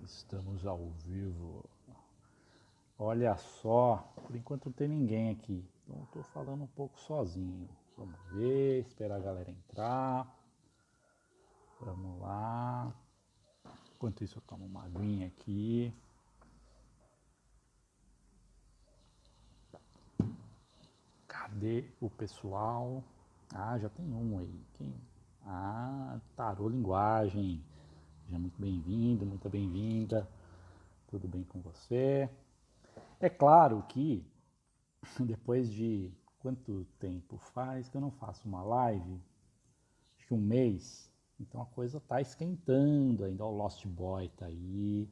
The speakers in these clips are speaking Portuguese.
Estamos ao vivo. Olha só, por enquanto não tem ninguém aqui, então eu tô falando um pouco sozinho. Vamos ver, esperar a galera entrar. Vamos lá. Enquanto isso eu tomo uma aguinha aqui. Cadê o pessoal? Ah, já tem um aí. Quem? Ah, Tarô Linguagem. Seja muito bem-vindo, muito bem-vinda. Tudo bem com você? É claro que depois de quanto tempo faz que eu não faço uma live? Acho que um mês. Então a coisa tá esquentando ainda. O Lost Boy tá aí,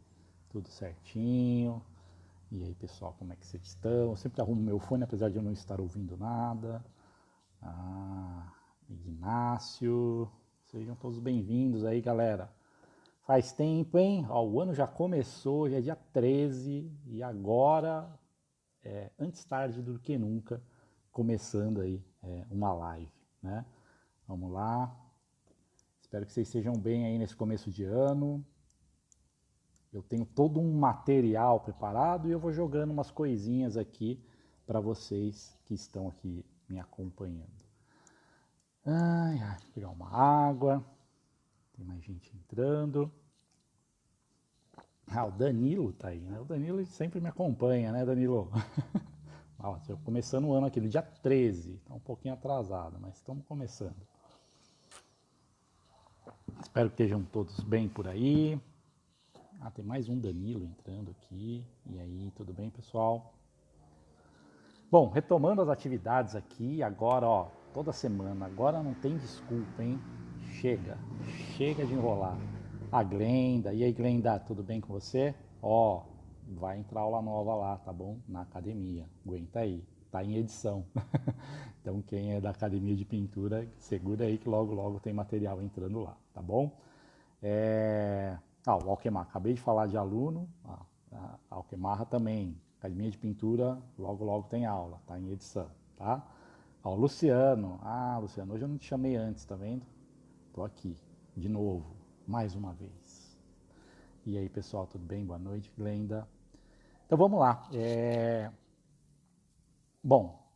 tudo certinho. E aí, pessoal, como é que vocês estão? Eu sempre arrumo meu fone, apesar de eu não estar ouvindo nada. Ah, Ignácio. Sejam todos bem-vindos aí, galera. Faz tempo, hein? Ó, o ano já começou, já é dia 13 e agora, antes tarde do que nunca, começando aí uma live, né? Vamos lá. Espero que vocês estejam bem aí nesse começo de ano. Eu tenho todo um material preparado e eu vou jogando umas coisinhas aqui para vocês que estão aqui me acompanhando. Ai, ai, vou pegar uma água. Tem mais gente entrando. Ah, o Danilo tá aí, né? O Danilo sempre me acompanha, né, Danilo? Ah, estou começando o ano aqui, no dia 13. Tá um pouquinho atrasado, mas estamos começando. Espero que estejam todos bem por aí. Ah, tem mais um Danilo entrando aqui. E aí, tudo bem, pessoal? Bom, retomando as atividades aqui, agora, ó, toda semana. Agora não tem desculpa, hein? Chega de enrolar. A Glenda, e aí, Glenda, tudo bem com você? Ó, vai entrar aula nova lá, tá bom? Na academia. Aguenta aí, tá em edição. Então, quem é da academia de pintura, segura aí que logo, logo tem material entrando lá, tá bom? O Alquemar, acabei de falar de aluno, a Alquemarra também, academia de pintura, logo logo tem aula, tá em edição, tá? Ó, Luciano, Luciano, hoje eu não te chamei antes, tá vendo? Tô aqui, de novo, mais uma vez. E aí, pessoal, tudo bem? Boa noite, Glenda. Então vamos lá. Bom,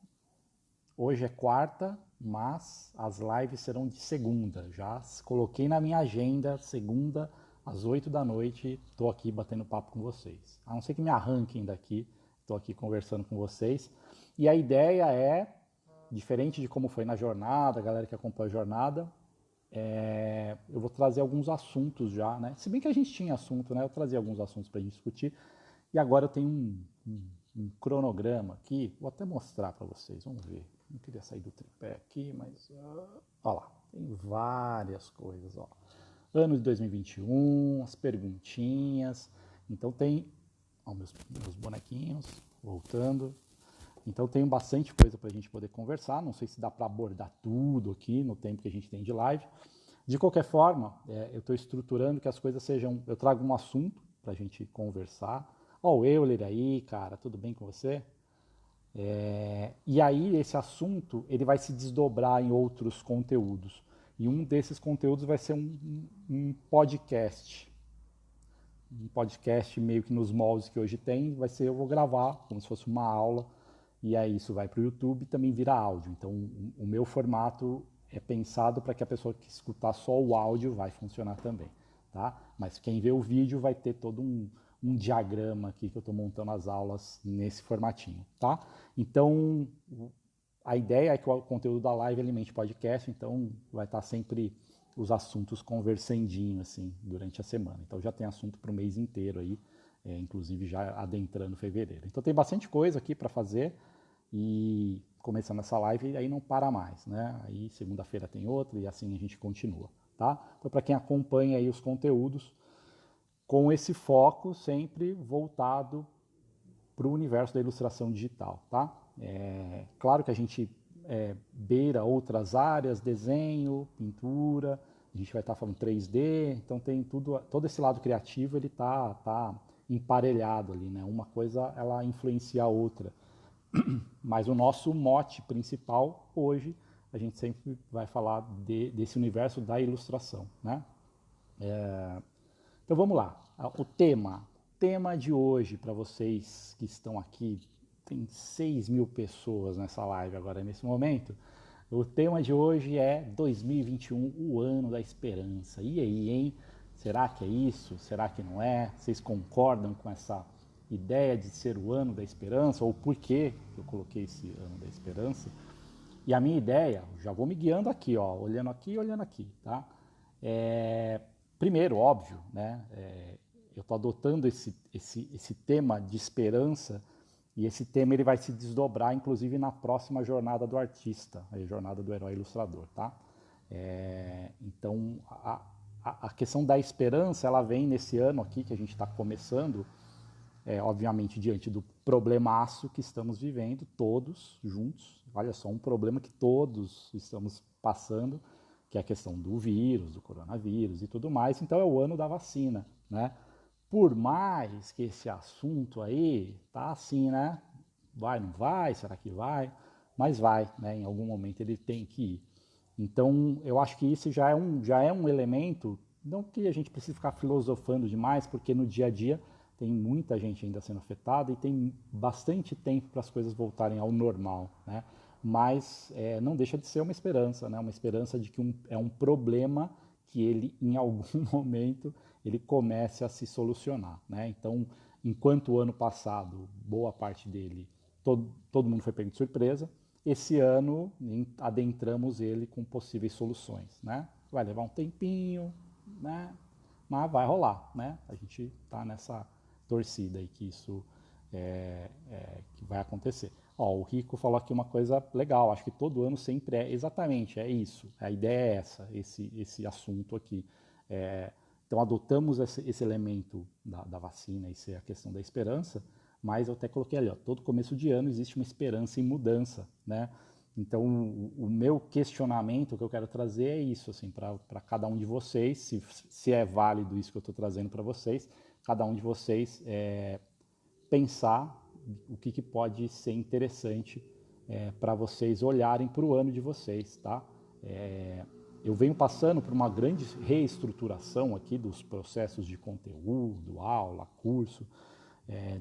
hoje é quarta, mas as lives serão de segunda. Já coloquei na minha agenda, segunda, às 8 da noite, estou aqui batendo papo com vocês. A não ser que me arranquem daqui, estou aqui conversando com vocês. E a ideia é, diferente de como foi na jornada, a galera que acompanha a jornada, eu vou trazer alguns assuntos já, né? Se bem que a gente tinha assunto, né? Eu trazia alguns assuntos para a gente discutir. E agora eu tenho um cronograma aqui, vou até mostrar para vocês, vamos ver. Não queria sair do tripé aqui, mas olha lá, tem várias coisas, ó. Ano de 2021, as perguntinhas, então tem, ó, meus bonequinhos, voltando. Então tem bastante coisa para a gente poder conversar, não sei se dá para abordar tudo aqui no tempo que a gente tem de live. De qualquer forma, eu estou estruturando que as coisas sejam, eu trago um assunto para a gente conversar. Ó, o Euler aí, cara, tudo bem com você? E aí esse assunto ele vai se desdobrar em outros conteúdos. E um desses conteúdos vai ser um podcast. Um podcast meio que nos moldes que hoje tem, vai ser eu vou gravar como se fosse uma aula, e aí isso vai para o YouTube e também vira áudio. Então o meu formato é pensado para que a pessoa que escutar só o áudio vai funcionar também. Tá? Mas quem vê o vídeo vai ter todo um diagrama aqui que eu estou montando as aulas nesse formatinho. Tá? Então a ideia é que o conteúdo da live alimente podcast, então vai estar sempre os assuntos conversandinho assim durante a semana. Então já tem assunto para o mês inteiro aí, inclusive já adentrando fevereiro. Então tem bastante coisa aqui para fazer e começando essa live aí não para mais, né? Aí segunda-feira tem outra e assim a gente continua, tá? Então para quem acompanha aí os conteúdos com esse foco sempre voltado para o universo da ilustração digital, tá? Claro que a gente beira outras áreas, desenho, pintura, a gente vai estar falando 3D, então tem tudo, todo esse lado criativo ele tá emparelhado ali, né? Uma coisa ela influencia a outra, mas o nosso mote principal hoje a gente sempre vai falar desse universo da ilustração, né? Então vamos lá. O tema de hoje para vocês que estão aqui, tem 6.000 pessoas nessa live agora nesse momento. O tema de hoje é 2021, o ano da esperança. E aí, hein? Será que é isso? Será que não é? Vocês concordam com essa ideia de ser o ano da esperança? Ou por que eu coloquei esse ano da esperança? E a minha ideia, já vou me guiando aqui, ó, olhando aqui e olhando aqui, tá? Primeiro, óbvio, né? Eu estou adotando esse tema de esperança e esse tema ele vai se desdobrar, inclusive, na próxima jornada do artista, a jornada do herói ilustrador, tá? Então, a questão da esperança, ela vem nesse ano aqui que a gente está começando, obviamente, diante do problemaço que estamos vivendo, todos juntos. Olha só, um problema que todos estamos passando, que é a questão do vírus, do coronavírus e tudo mais. Então, é o ano da vacina, né? Por mais que esse assunto aí tá assim, né? Vai, não vai? Será que vai? Mas vai, né? Em algum momento ele tem que ir. Então, eu acho que isso já é um elemento, não que a gente precise ficar filosofando demais, porque no dia a dia tem muita gente ainda sendo afetada e tem bastante tempo para as coisas voltarem ao normal, né? Mas não deixa de ser uma esperança, né? Uma esperança de que é um problema que ele, em algum momento, ele comece a se solucionar, né? Então, enquanto o ano passado, boa parte dele, todo mundo foi pego de surpresa, esse ano adentramos ele com possíveis soluções, né? Vai levar um tempinho, né? Mas vai rolar, né? A gente está nessa torcida aí que isso que vai acontecer. Ó, o Rico falou aqui uma coisa legal, acho que todo ano sempre exatamente, é isso, a ideia é essa, esse assunto aqui. Então adotamos esse elemento da vacina, isso é a questão da esperança, mas eu até coloquei ali, ó, todo começo de ano existe uma esperança em mudança, né? Então o meu questionamento que eu quero trazer é isso, assim, para cada um de vocês, se é válido isso que eu estou trazendo para vocês, cada um de vocês pensar o que pode ser interessante para vocês olharem para o ano de vocês, tá? Eu venho passando por uma grande reestruturação aqui dos processos de conteúdo, aula, curso,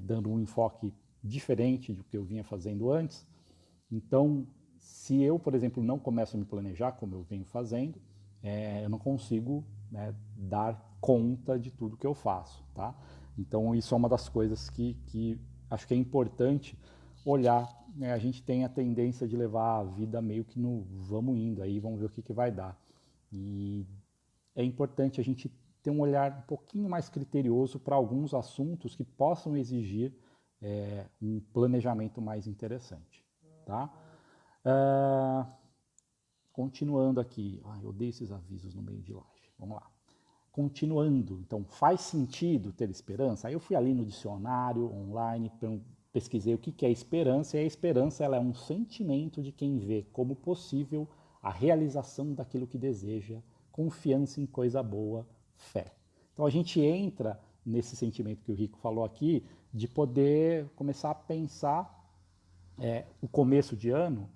dando um enfoque diferente do que eu vinha fazendo antes. Então, se eu, por exemplo, não começo a me planejar como eu venho fazendo, eu não consigo, né, dar conta de tudo que eu faço, tá? Então, isso é uma das coisas que acho que é importante olhar, né? A gente tem a tendência de levar a vida meio que no vamos indo aí, vamos ver o que vai dar. E é importante a gente ter um olhar um pouquinho mais criterioso para alguns assuntos que possam exigir um planejamento mais interessante, tá? Continuando aqui, eu odeio esses avisos no meio de live, vamos lá. Continuando, então, faz sentido ter esperança? Aí eu fui ali no dicionário online, pesquisei o que é esperança, e a esperança ela é um sentimento de quem vê como possível a realização daquilo que deseja, confiança em coisa boa, fé. Então a gente entra nesse sentimento que o Rico falou aqui, de poder começar a pensar o começo de ano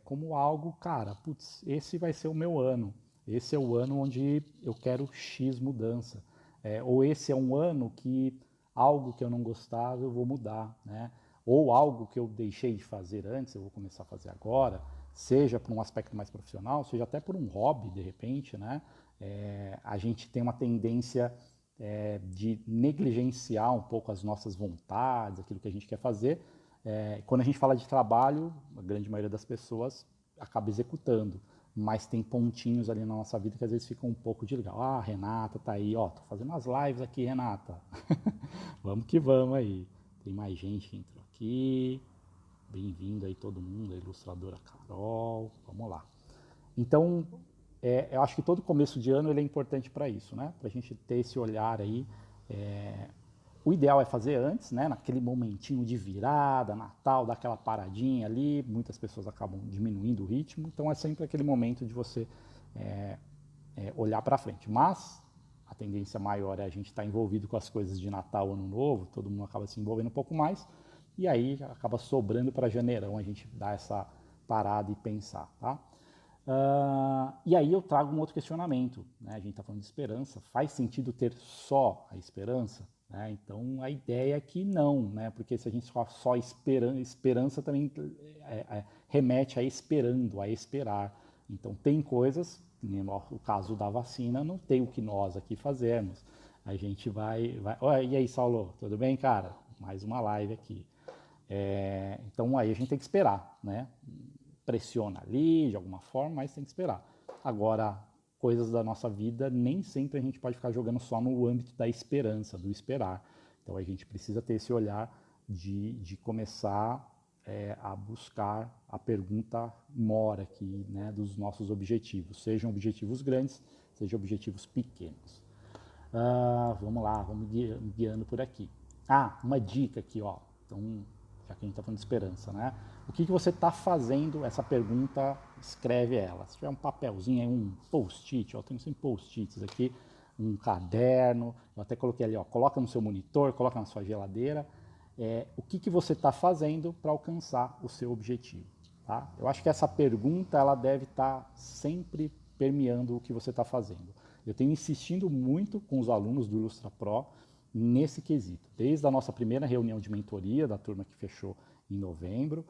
como algo, cara, putz, esse vai ser o meu ano. Esse é o ano onde eu quero X mudança. Ou esse é um ano que algo que eu não gostava eu vou mudar, né? Ou algo que eu deixei de fazer antes, eu vou começar a fazer agora, seja por um aspecto mais profissional, seja até por um hobby, de repente, né? A gente tem uma tendência de negligenciar um pouco as nossas vontades, aquilo que a gente quer fazer. Quando a gente fala de trabalho, a grande maioria das pessoas acaba executando, mas tem pontinhos ali na nossa vida que às vezes ficam um pouco de legal. Ah, Renata tá aí, ó, tô fazendo umas lives aqui, Renata. Vamos que vamos aí. Tem mais gente que entrou aqui. Bem-vindo aí todo mundo, a ilustradora Carol. Vamos lá. Então, eu acho que todo começo de ano ele é importante para isso, né? Para a gente ter esse olhar aí. O ideal é fazer antes, né? Naquele momentinho de virada, Natal, daquela paradinha ali. Muitas pessoas acabam diminuindo o ritmo, então é sempre aquele momento de você olhar para frente. Mas a tendência maior é a gente estar envolvido com as coisas de Natal, Ano Novo, todo mundo acaba se envolvendo um pouco mais, e aí acaba sobrando para janeirão a gente dar essa parada e pensar, tá? E aí eu trago um outro questionamento, né? A gente está falando de esperança, faz sentido ter só a esperança? Né? Então a ideia é que não, né? Porque se a gente só esperança também remete a esperando, a esperar. Então tem coisas, no caso da vacina, não tem o que nós aqui fazermos. A gente vai... Olha, e aí, Saulo, tudo bem, cara? Mais uma live aqui. Então aí a gente tem que esperar, né? Pressiona ali de alguma forma, mas tem que esperar. Agora, coisas da nossa vida, nem sempre a gente pode ficar jogando só no âmbito da esperança, do esperar. Então a gente precisa ter esse olhar de começar a buscar a pergunta mora aqui, né, dos nossos objetivos, sejam objetivos grandes, sejam objetivos pequenos. Vamos lá, vamos guiando por aqui. Uma dica aqui, ó. Então, já que a gente está falando de esperança, né? O que você está fazendo? Essa pergunta, escreve ela. Se tiver um papelzinho, um post-it, ó, tem 100 post-its aqui, um caderno, eu até coloquei ali, ó, coloca no seu monitor, coloca na sua geladeira. O que você está fazendo para alcançar o seu objetivo? Tá? Eu acho que essa pergunta ela deve estar sempre permeando o que você está fazendo. Eu tenho insistindo muito com os alunos do Ilustra Pro nesse quesito. Desde a nossa primeira reunião de mentoria, da turma que fechou em novembro,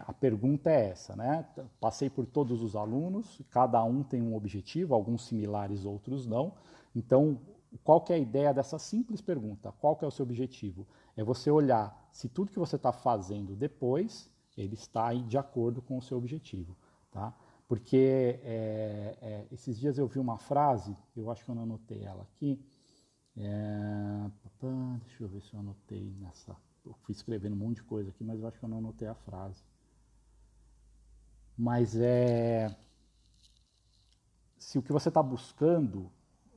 a pergunta é essa, né? Passei por todos os alunos, cada um tem um objetivo, alguns similares, outros não. Então, qual que é a ideia dessa simples pergunta? Qual que é o seu objetivo? É você olhar se tudo que você está fazendo depois, ele está aí de acordo com o seu objetivo, tá? Porque esses dias eu vi uma frase, eu acho que eu não anotei ela aqui, deixa eu ver se eu anotei nessa. Eu fui escrevendo um monte de coisa aqui, mas eu acho que eu não anotei a frase. Mas se o que você está buscando,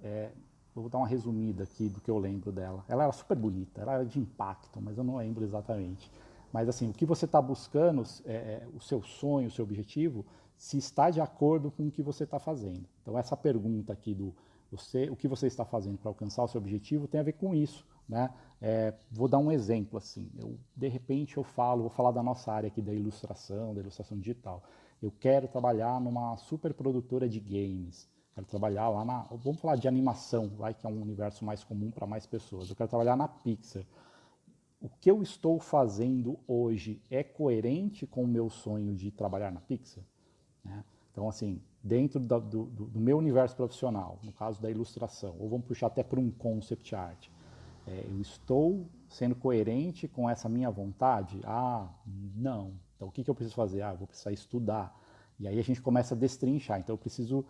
eu vou dar uma resumida aqui do que eu lembro dela. Ela era super bonita, ela era de impacto, mas eu não lembro exatamente. Mas assim, o que você está buscando, o seu sonho, o seu objetivo, se está de acordo com o que você está fazendo. Então essa pergunta aqui do o que você está fazendo para alcançar o seu objetivo tem a ver com isso, né? Vou dar um exemplo assim. De repente vou falar da nossa área aqui da ilustração digital. Eu quero trabalhar numa super produtora de games. Quero trabalhar lá vamos falar de animação, que é um universo mais comum para mais pessoas. Eu quero trabalhar na Pixar. O que eu estou fazendo hoje é coerente com o meu sonho de trabalhar na Pixar? Né? Então, assim, dentro do meu universo profissional, no caso da ilustração, ou vamos puxar até para um concept art, eu estou sendo coerente com essa minha vontade? Não. Então, o que eu preciso fazer? Eu vou precisar estudar. E aí a gente começa a destrinchar. Então, eu preciso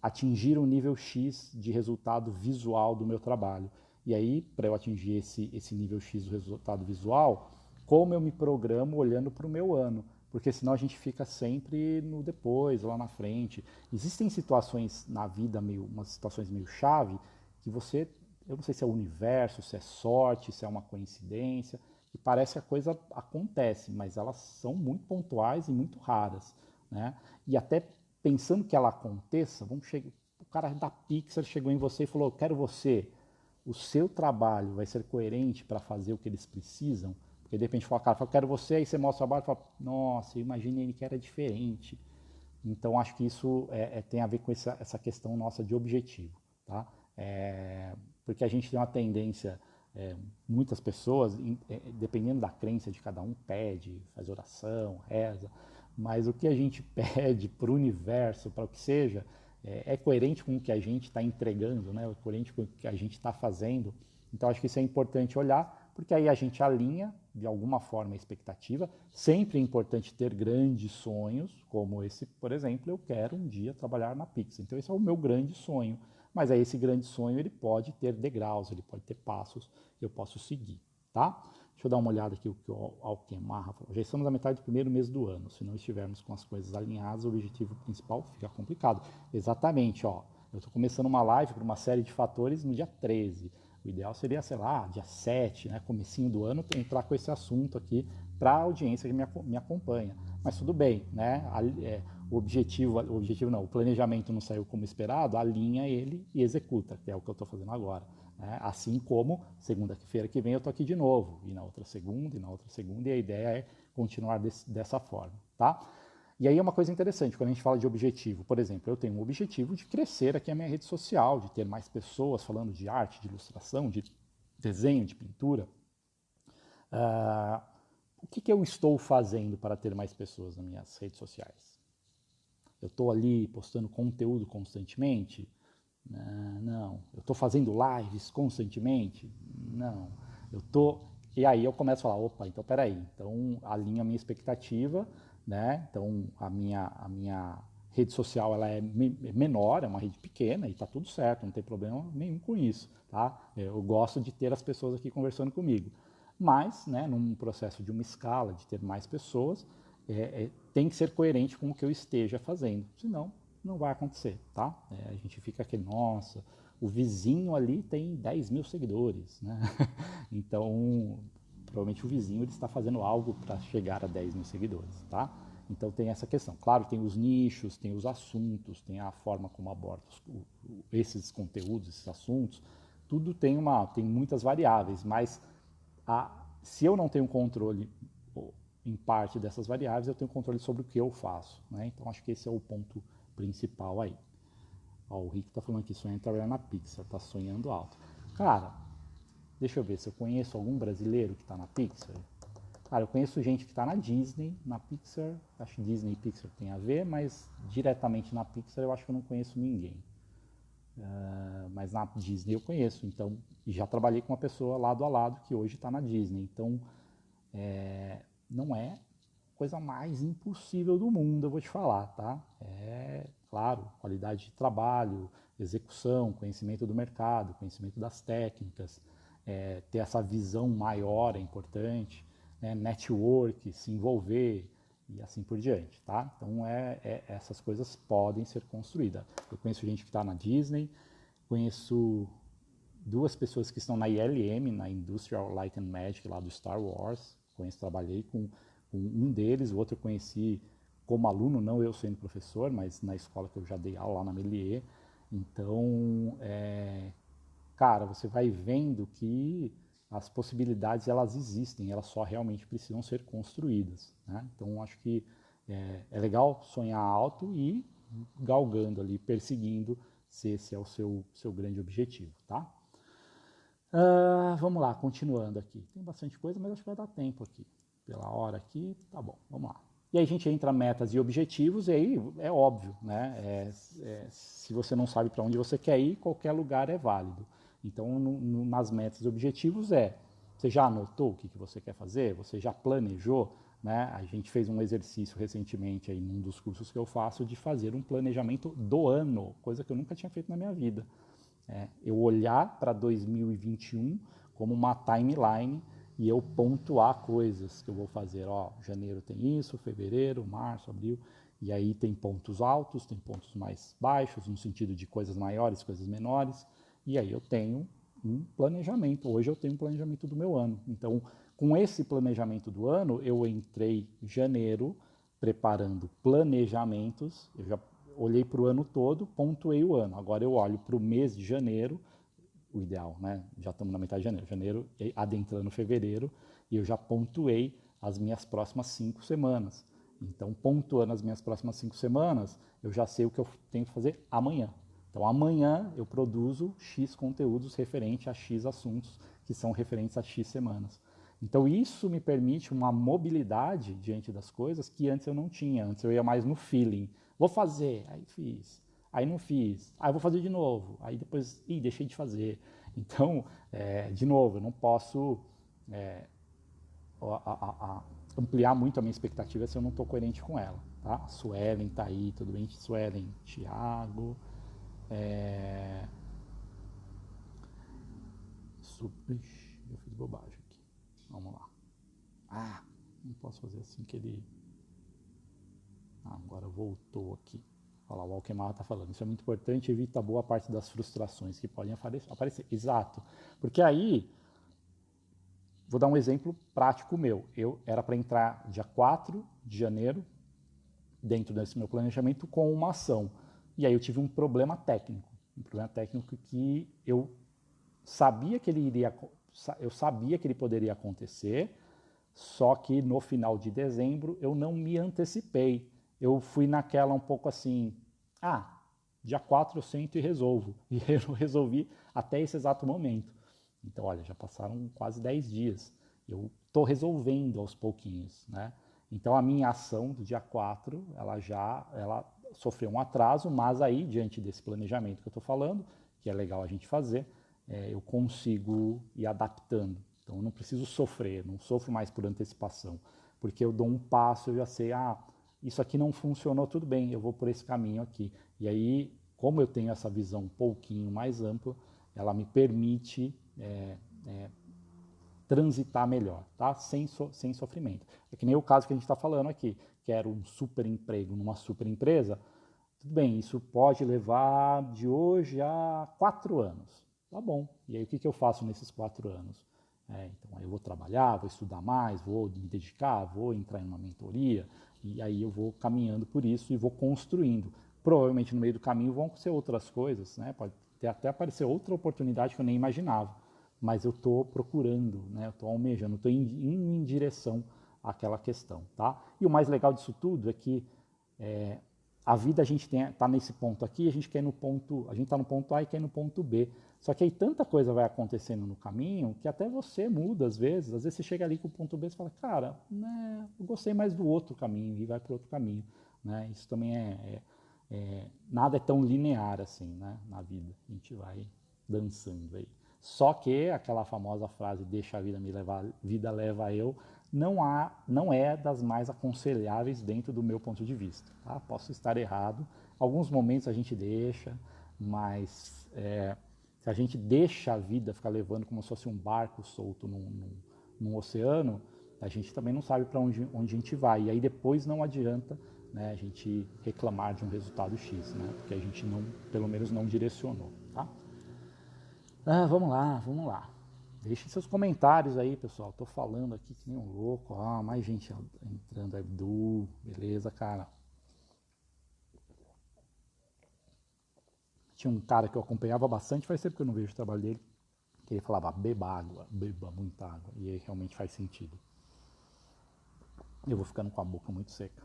atingir um nível X de resultado visual do meu trabalho. E aí, para eu atingir esse nível X do resultado visual, como eu me programo olhando para o meu ano? Porque senão a gente fica sempre no depois, lá na frente. Existem situações na vida, umas situações meio chave, que eu não sei se é o universo, se é sorte, se é uma coincidência, que parece que a coisa acontece, mas elas são muito pontuais e muito raras, né? E até pensando que ela aconteça, o cara da Pixar chegou em você e falou, quero você, o seu trabalho vai ser coerente para fazer o que eles precisam? Porque de repente fala, cara, eu quero você, aí você mostra o trabalho e fala, nossa, eu imaginei que era diferente. Então acho que isso tem a ver com essa questão nossa de objetivo, tá? Porque a gente tem uma tendência, muitas pessoas, dependendo da crença de cada um, pede, faz oração, reza, mas o que a gente pede para o universo, para o que seja, coerente com o que a gente está entregando, né? É coerente com o que a gente está fazendo. Então acho que isso é importante olhar, porque aí a gente alinha de alguma forma a expectativa. Sempre é importante ter grandes sonhos, como esse, por exemplo, eu quero um dia trabalhar na Pixar. Então esse é o meu grande sonho. Mas aí esse grande sonho ele pode ter degraus, ele pode ter passos que eu posso seguir, tá? Deixa eu dar uma olhada aqui o que o Alquemarra falou. Já estamos na metade do primeiro mês do ano. Se não estivermos com as coisas alinhadas, o objetivo principal fica complicado. Exatamente, ó. Eu estou começando uma live para uma série de fatores no dia 13. O ideal seria, sei lá, dia 7, né, comecinho do ano, entrar com esse assunto aqui para a audiência que me acompanha. Mas tudo bem, né? O planejamento não saiu como esperado, alinha ele e executa, que é o que eu estou fazendo agora. Né? Assim como segunda-feira que vem eu estou aqui de novo, e na outra segunda, e a ideia é continuar dessa forma, tá? E aí é uma coisa interessante, quando a gente fala de objetivo, por exemplo, eu tenho um objetivo de crescer aqui a minha rede social, de ter mais pessoas falando de arte, de ilustração, de desenho, de pintura. O que eu estou fazendo para ter mais pessoas nas minhas redes sociais? Eu estou ali postando conteúdo constantemente? Não. Eu estou fazendo lives constantemente? Não. Eu estou... E aí eu começo a falar, opa, então peraí, então alinho a minha expectativa, né? Então a minha rede social ela é menor, é uma rede pequena e está tudo certo, não tem problema nenhum com isso, tá? Eu gosto de ter as pessoas aqui conversando comigo. Mas, né, num processo de uma escala, de ter mais pessoas, tem que ser coerente com o que eu esteja fazendo, senão não vai acontecer, tá? A gente fica aqui, nossa, o vizinho ali tem 10 mil seguidores, né? Então, provavelmente o vizinho ele está fazendo algo para chegar a 10 mil seguidores, tá? Então tem essa questão. Claro, tem os nichos, tem os assuntos, tem a forma como aborda esses conteúdos, esses assuntos, tudo tem muitas variáveis, mas se eu não tenho controle em parte dessas variáveis, eu tenho controle sobre o que eu faço, né? Então acho que esse é o ponto principal aí. Ó, o Rick tá falando aqui, sonhando em trabalhar na Pixar, tá sonhando alto. Cara, deixa eu ver se eu conheço algum brasileiro que tá na Pixar. Cara, eu conheço gente que tá na Disney, na Pixar, acho que Disney e Pixar tem a ver, mas diretamente na Pixar eu acho que eu não conheço ninguém. Mas na Disney eu conheço, então, e já trabalhei com uma pessoa lado a lado que hoje está na Disney, então não é coisa mais impossível do mundo, eu vou te falar, tá? Claro, qualidade de trabalho, execução, conhecimento do mercado, conhecimento das técnicas, ter essa visão maior é importante, né? Network, se envolver e assim por diante, tá? Então essas coisas podem ser construídas. Eu conheço gente que está na Disney, conheço duas pessoas que estão na ILM, na Industrial Light and Magic, lá do Star Wars. Trabalhei com um deles, o outro eu conheci como aluno, não eu sendo professor, mas na escola que eu já dei aula lá na Melier. Então, cara, você vai vendo que as possibilidades elas existem, elas só realmente precisam ser construídas, né? Então, acho que é legal sonhar alto e galgando ali, perseguindo, se esse é o seu grande objetivo, tá? Vamos lá, continuando aqui. Tem bastante coisa, mas acho que vai dar tempo aqui. Pela hora aqui, tá bom, vamos lá. E aí a gente entra metas e objetivos, e aí é óbvio, né? Se você não sabe para onde você quer ir, qualquer lugar é válido. Então, nas metas e objetivos você já anotou o que você quer fazer? Você já planejou? Né? A gente fez um exercício recentemente aí num dos cursos que eu faço de fazer um planejamento do ano, coisa que eu nunca tinha feito na minha vida. Eu olhar para 2021 como uma timeline e eu pontuar coisas que eu vou fazer. Ó, janeiro tem isso, fevereiro, março, abril, e aí tem pontos altos, tem pontos mais baixos, no sentido de coisas maiores, coisas menores, e aí eu tenho um planejamento. Hoje eu tenho um planejamento do meu ano. Então, com esse planejamento do ano, eu entrei em janeiro preparando planejamentos, eu já olhei para o ano todo, pontuei o ano. Agora eu olho para o mês de janeiro, o ideal, né? Já estamos na metade de janeiro. Janeiro adentrando fevereiro e eu já pontuei as minhas próximas 5 semanas. Então, pontuando as minhas próximas 5 semanas, eu já sei o que eu tenho que fazer amanhã. Então, amanhã eu produzo X conteúdos referente a X assuntos que são referentes a X semanas. Então, isso me permite uma mobilidade diante das coisas que antes eu não tinha. Antes eu ia mais no feeling. Vou fazer, aí fiz. Aí não fiz. Aí vou fazer de novo. Aí depois, deixei de fazer. Então, de novo, eu não posso ampliar muito a minha expectativa se eu não estou coerente com ela. Tá? A Suelen está aí, tudo bem? Suelen, Thiago. Eu fiz bobagem aqui. Vamos lá. Não posso fazer assim que ele... agora voltou aqui. Olha lá, o Alquemar está falando. Isso é muito importante, evita boa parte das frustrações que podem aparecer. Exato. Porque aí, vou dar um exemplo prático meu. Eu era para entrar dia 4 de janeiro, dentro desse meu planejamento, com uma ação. E aí eu tive um problema técnico. Um problema técnico que eu sabia que eu sabia que ele poderia acontecer, só que no final de dezembro eu não me antecipei. eu fui naquela um pouco assim, dia 4 eu sento e resolvo. E eu não resolvi até esse exato momento. Então, olha, já passaram quase 10 dias. Eu estou resolvendo aos pouquinhos, né? Então, a minha ação do dia 4, ela sofreu um atraso, mas aí, diante desse planejamento que eu estou falando, que é legal a gente fazer, eu consigo ir adaptando. Então, eu não preciso sofrer, não sofro mais por antecipação, porque eu dou um passo, eu já sei, isso aqui não funcionou, tudo bem, eu vou por esse caminho aqui. E aí, como eu tenho essa visão um pouquinho mais ampla, ela me permite transitar melhor, tá? Sem sofrimento. É que nem o caso que a gente está falando aqui, que era um super emprego numa super empresa. Tudo bem, isso pode levar de hoje a 4 anos. Tá bom. E aí o que eu faço nesses 4 anos? Então eu vou trabalhar, vou estudar mais, vou me dedicar, vou entrar em uma mentoria, e aí eu vou caminhando por isso e vou construindo. Provavelmente no meio do caminho vão acontecer outras coisas, né? Pode até aparecer outra oportunidade que eu nem imaginava, mas eu estou procurando, né? Eu estou almejando, estou indo em direção àquela questão, tá? E o mais legal disso tudo é que a vida a gente está nesse ponto aqui, a gente está no ponto A e quer ir no ponto B. Só que aí tanta coisa vai acontecendo no caminho que até você muda às vezes. Às vezes você chega ali com o ponto B e fala, cara, né, eu gostei mais do outro caminho e vai para outro caminho. Né? Isso também nada é tão linear assim, né, na vida. A gente vai dançando aí. Só que aquela famosa frase, deixa a vida me levar, vida leva eu, não é das mais aconselháveis dentro do meu ponto de vista. Tá? Posso estar errado, alguns momentos a gente deixa, mas se a gente deixa a vida ficar levando como se fosse um barco solto num oceano, a gente também não sabe para onde a gente vai. E aí depois não adianta, né, a gente reclamar de um resultado X, né, porque a gente pelo menos não direcionou. Tá? Vamos lá, vamos lá. Deixem seus comentários aí, pessoal. Tô falando aqui que nem um louco. Mais gente entrando. Abdul, beleza, cara. Tinha um cara que eu acompanhava bastante, faz tempo que eu não vejo o trabalho dele, que ele falava, beba água, beba muita água. E aí realmente faz sentido. Eu vou ficando com a boca muito seca.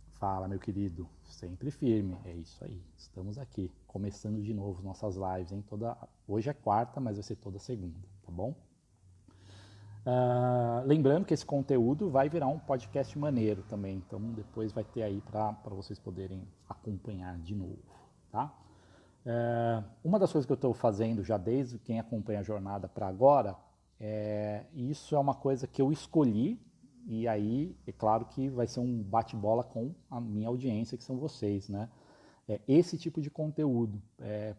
Fala, meu querido, sempre firme. É isso aí, estamos aqui, começando de novo nossas lives, hein? Hoje é quarta, mas vai ser toda segunda, tá bom? Lembrando que esse conteúdo vai virar um podcast maneiro também, então depois vai ter aí para vocês poderem acompanhar de novo, tá? Uma das coisas que eu estou fazendo já desde quem acompanha a jornada para agora, isso é uma coisa que eu escolhi, e aí é claro que vai ser um bate-bola com a minha audiência, que são vocês, né? Esse tipo de conteúdo,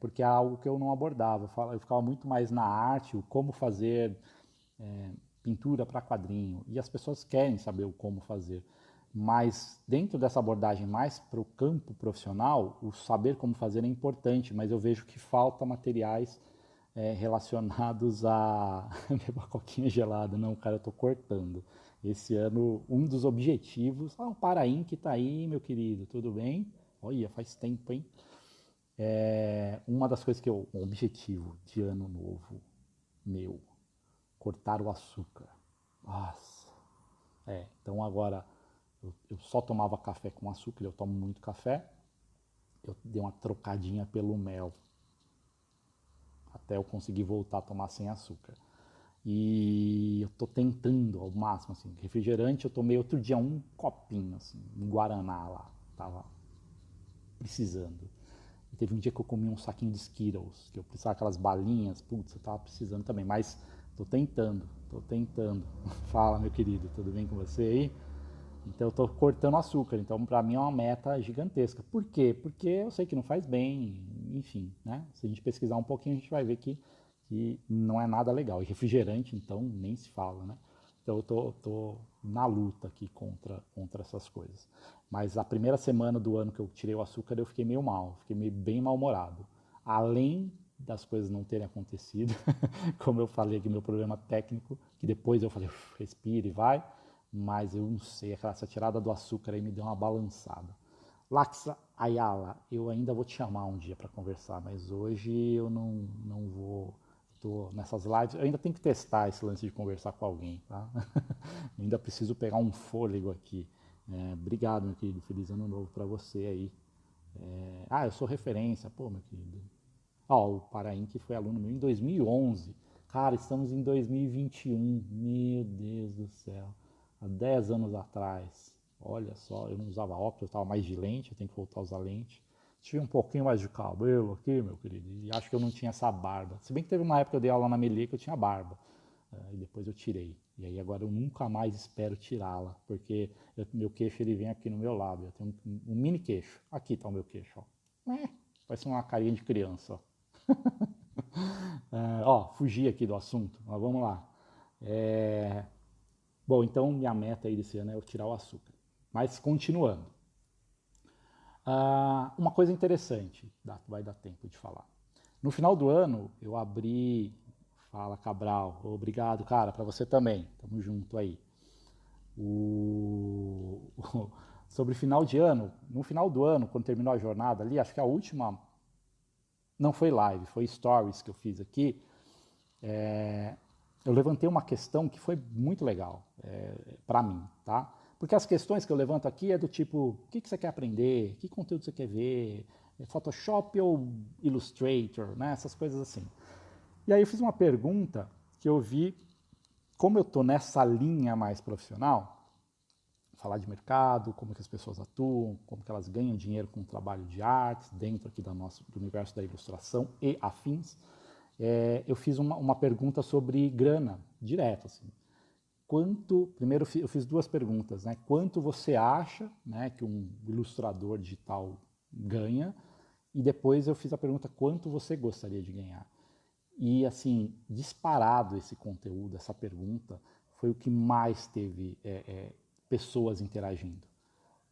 porque é algo que eu não abordava, eu ficava muito mais na arte, o como fazer pintura para quadrinho, e as pessoas querem saber o como fazer. Mas dentro dessa abordagem mais para o campo profissional, o saber como fazer é importante, mas eu vejo que falta materiais relacionados a uma coquinha gelada. Não, cara, eu estou cortando. Esse ano, um dos objetivos... o Paraim que está aí, meu querido, tudo bem? Olha, faz tempo, hein? Uma das coisas um objetivo de ano novo meu, cortar o açúcar. Nossa. Então agora eu só tomava café com açúcar, eu tomo muito café. Eu dei uma trocadinha pelo mel, até eu conseguir voltar a tomar sem açúcar. E eu tô tentando ao máximo, assim, refrigerante eu tomei outro dia um copinho, assim, um Guaraná lá, tava precisando. E teve um dia que eu comi um saquinho de Skittles, que eu precisava aquelas balinhas, putz, eu tava precisando também, mas tô tentando. Fala, meu querido, tudo bem com você aí? Então eu estou cortando açúcar, então para mim é uma meta gigantesca. Por quê? Porque eu sei que não faz bem, enfim, né? Se a gente pesquisar um pouquinho, a gente vai ver que não é nada legal. E refrigerante, então, nem se fala, né? Então eu tô na luta aqui contra essas coisas. Mas a primeira semana do ano que eu tirei o açúcar, eu fiquei meio mal, bem mal-humorado. Além das coisas não terem acontecido, como eu falei aqui, meu problema técnico, que depois eu falei, respira e vai, mas eu não sei, essa tirada do açúcar aí me deu uma balançada. Laxa Ayala, eu ainda vou te chamar um dia para conversar, mas hoje eu não vou, tô nessas lives, eu ainda tenho que testar esse lance de conversar com alguém, tá? Eu ainda preciso pegar um fôlego aqui. Obrigado, meu querido. Feliz ano novo para você aí. Eu sou referência. Pô, meu querido. Ó, o Paraim que foi aluno meu em 2011. Cara, estamos em 2021. Meu Deus do céu. Há 10 anos atrás. Olha só, eu não usava óculos, eu estava mais de lente, eu tenho que voltar a usar lente. Tive um pouquinho mais de cabelo aqui, meu querido, e acho que eu não tinha essa barba. Se bem que teve uma época que eu dei aula na Meli que eu tinha barba, e depois eu tirei. E aí agora eu nunca mais espero tirá-la, porque meu queixo ele vem aqui no meu lábio. Eu tenho um mini queixo. Aqui está o meu queixo, ó. Parece uma carinha de criança, ó. Fugi aqui do assunto, mas vamos lá. Bom, então minha meta aí desse ano é eu tirar o açúcar. Mas continuando. Uma coisa interessante, vai dar tempo de falar. No final do ano, eu abri. Fala, Cabral. Obrigado, cara, para você também. Tamo junto aí. Sobre final de ano, no final do ano, quando terminou a jornada ali, acho que a última não foi live, foi stories que eu fiz aqui. Eu levantei uma questão que foi muito legal para mim, tá? Porque as questões que eu levanto aqui é do tipo, o que você quer aprender, que conteúdo você quer ver, Photoshop ou Illustrator, né? Essas coisas assim. E aí eu fiz uma pergunta que eu vi, como eu estou nessa linha mais profissional, falar de mercado, como que as pessoas atuam, como que elas ganham dinheiro com o trabalho de artes dentro aqui do universo da ilustração e afins, eu fiz uma pergunta sobre grana, direto, assim. Primeiro eu fiz duas perguntas, né? Quanto você acha, né, que um ilustrador digital ganha? E depois eu fiz a pergunta, quanto você gostaria de ganhar? E assim, disparado esse conteúdo, essa pergunta, foi o que mais teve pessoas interagindo,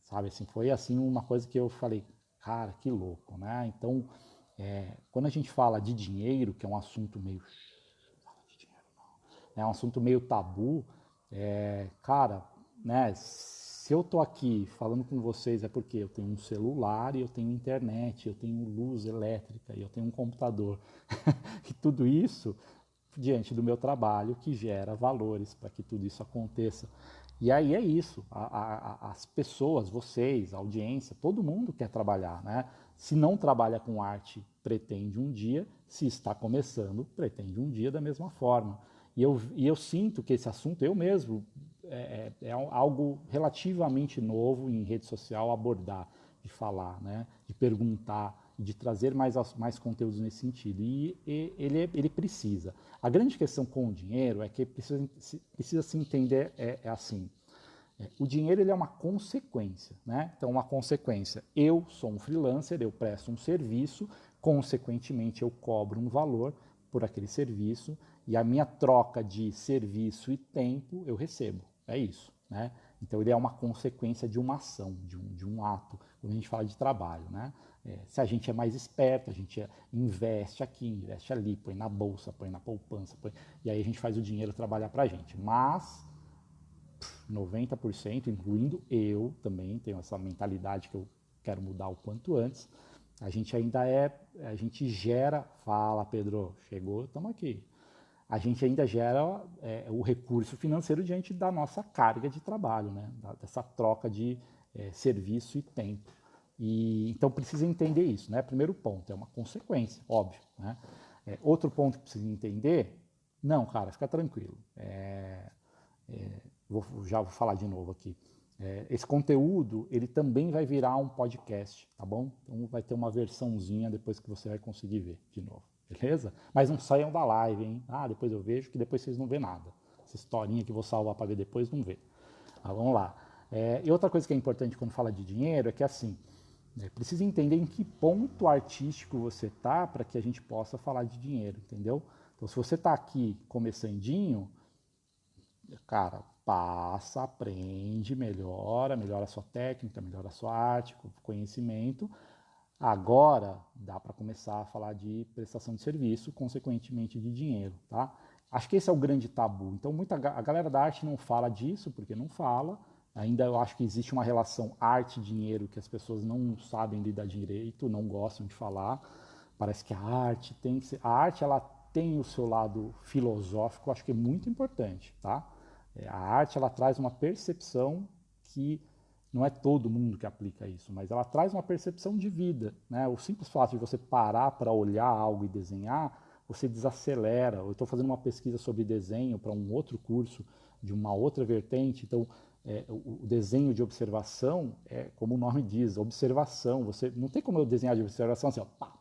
sabe? Assim, foi assim uma coisa que eu falei, cara, que louco, né? Então, quando a gente fala de dinheiro, que é um assunto meio é um assunto meio tabu, cara, né? Se eu tô aqui falando com vocês é porque eu tenho um celular e eu tenho internet, eu tenho luz elétrica e eu tenho um computador. E tudo isso diante do meu trabalho que gera valores para que tudo isso aconteça. E aí é isso, as pessoas, vocês, a audiência, todo mundo quer trabalhar, né? Se não trabalha com arte, pretende um dia, se está começando, pretende um dia da mesma forma. E eu sinto que esse assunto, eu mesmo, é algo relativamente novo em rede social abordar, de falar, né? De perguntar, de trazer mais conteúdos nesse sentido. E ele precisa. A grande questão com o dinheiro é que precisa se entender assim. O dinheiro ele é uma consequência, né? Então, uma consequência. Eu sou um freelancer, eu presto um serviço, consequentemente eu cobro um valor por aquele serviço e a minha troca de serviço e tempo eu recebo. É isso, né? Então, ele é uma consequência de uma ação, de um ato, quando a gente fala de trabalho, né? Se a gente é mais esperto, a gente investe aqui, investe ali, põe na bolsa, põe na poupança, e aí a gente faz o dinheiro trabalhar para a gente. Mas 90%, incluindo eu também, tenho essa mentalidade que eu quero mudar o quanto antes, a gente gera, fala Pedro, chegou, estamos aqui. A gente ainda gera o recurso financeiro diante da nossa carga de trabalho, né? Dessa troca de serviço e tempo. Então precisa entender isso, né? Primeiro ponto, é uma consequência, óbvio, né? Outro ponto que precisa entender, não, cara, fica tranquilo. Já vou falar de novo aqui. Esse conteúdo, ele também vai virar um podcast, tá bom? Então vai ter uma versãozinha depois que você vai conseguir ver de novo, beleza? Mas não saiam da live, hein? Depois eu vejo, que depois vocês não vê nada. Essa historinha que eu vou salvar para ver depois, não vê. Vamos lá. E outra coisa que é importante quando fala de dinheiro é que assim, precisa entender em que ponto artístico você tá para que a gente possa falar de dinheiro, entendeu? Então se você tá aqui começandinho, cara, passa, aprende, melhora a sua técnica, melhora a sua arte, conhecimento. Agora dá para começar a falar de prestação de serviço, consequentemente de dinheiro, tá? Acho que esse é o grande tabu. Então a galera da arte não fala disso porque não fala. Ainda eu acho que existe uma relação arte-dinheiro que as pessoas não sabem lidar direito, não gostam de falar. Parece que a arte tem que ser. A arte ela tem o seu lado filosófico, acho que é muito importante, tá? A arte ela traz uma percepção que não é todo mundo que aplica isso, mas ela traz uma percepção de vida, né? O simples fato de você parar para olhar algo e desenhar, você desacelera. Eu estou fazendo uma pesquisa sobre desenho para um outro curso de uma outra vertente, então o desenho de observação é como o nome diz, observação. Você não tem como eu desenhar de observação assim, ó, pá,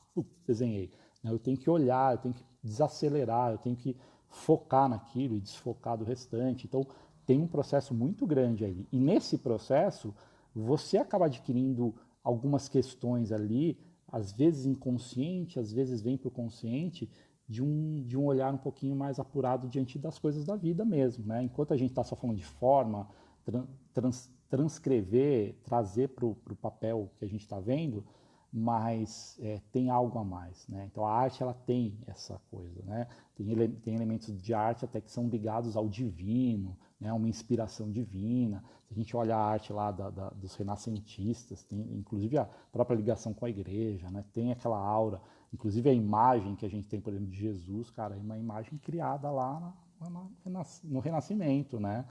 desenhei. Eu tenho que olhar, eu tenho que desacelerar, eu tenho que focar naquilo e desfocar do restante. Então tem um processo muito grande aí. E nesse processo, você acaba adquirindo algumas questões ali, às vezes inconsciente, às vezes vem para o consciente, de um olhar um pouquinho mais apurado diante das coisas da vida mesmo. Né? Enquanto a gente está só falando de forma, transcrever, trazer para o papel que a gente está vendo, mas tem algo a mais. Né? Então a arte ela tem essa coisa. Né? Tem elementos de arte até que são ligados ao divino, né? Uma inspiração divina. Se a gente olha a arte lá dos renascentistas, tem inclusive a própria ligação com a igreja, né? Tem aquela aura. Inclusive a imagem que a gente tem, por exemplo, de Jesus, cara, é uma imagem criada lá no Renascimento, né?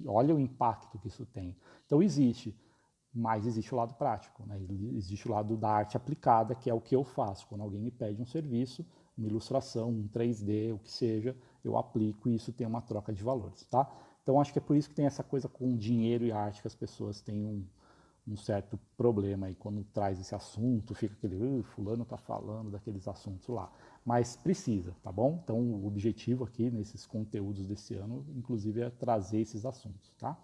Olha o impacto que isso tem. Então existe, mas existe o lado prático, né? Existe o lado da arte aplicada, que é o que eu faço. Quando alguém me pede um serviço, uma ilustração, um 3D, o que seja, eu aplico e isso tem uma troca de valores, tá? Então acho que é por isso que tem essa coisa com dinheiro e arte que as pessoas têm um certo problema aí quando traz esse assunto, fica aquele, fulano tá falando daqueles assuntos lá. Mas precisa, tá bom? Então o objetivo aqui nesses conteúdos desse ano, inclusive, é trazer esses assuntos, tá?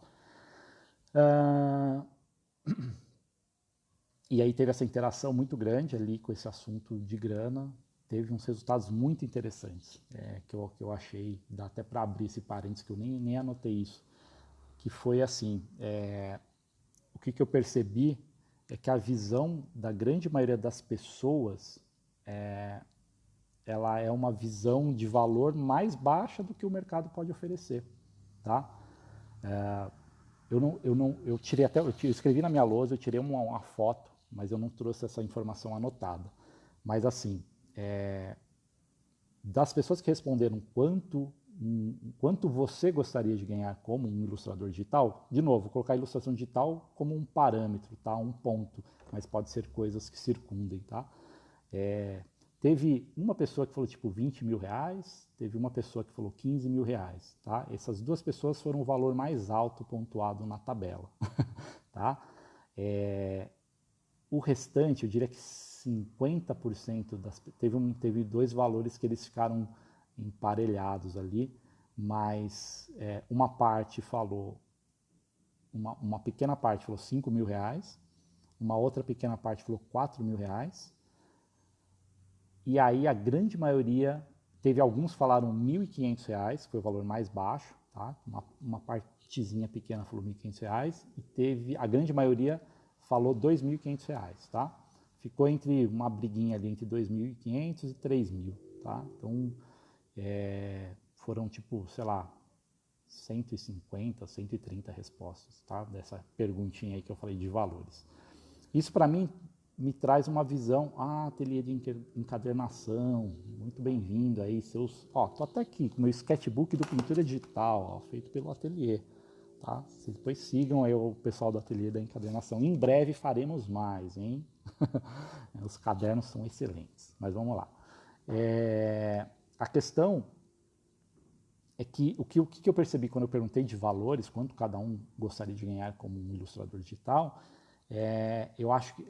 E aí teve essa interação muito grande ali com esse assunto de grana, teve uns resultados muito interessantes, que eu achei, dá até para abrir esse parênteses, que eu nem anotei isso, que foi assim, o que eu percebi é que a visão da grande maioria das pessoas, ela é uma visão de valor mais baixa do que o mercado pode oferecer, tá? Eu tirei até, eu escrevi na minha lousa, eu tirei uma foto, mas eu não trouxe essa informação anotada. Mas assim, das pessoas que responderam quanto você gostaria de ganhar como um ilustrador digital, de novo, vou colocar a ilustração digital como um parâmetro, tá? Um ponto, mas pode ser coisas que circundem, tá? Teve uma pessoa que falou tipo 20 mil reais, teve uma pessoa que falou 15 mil reais, tá? Essas duas pessoas foram o valor mais alto pontuado na tabela, tá? O restante, eu diria que 50% teve dois valores que eles ficaram emparelhados ali, mas uma parte falou, uma pequena parte falou 5 mil reais, uma outra pequena parte falou 4 mil reais, e aí a grande maioria, teve alguns que falaram 1.500 reais, que foi o valor mais baixo, tá? Uma partezinha pequena falou 1.500 reais, e teve, a grande maioria falou 2.500 reais, tá? Ficou entre uma briguinha ali entre 2.500 e 3.000, tá? Então, foram tipo, sei lá, 150, 130 respostas, tá? Dessa perguntinha aí que eu falei de valores. Isso para mim me traz uma visão, ateliê de encadernação, muito bem-vindo aí, seus, tô até aqui com o meu sketchbook do Pintura Digital, feito pelo ateliê, tá? Vocês depois sigam aí o pessoal do ateliê da encadernação, em breve faremos mais, hein? Os cadernos são excelentes, mas vamos lá. A questão é que o que eu percebi quando eu perguntei de valores, quanto cada um gostaria de ganhar como um ilustrador digital, eu acho que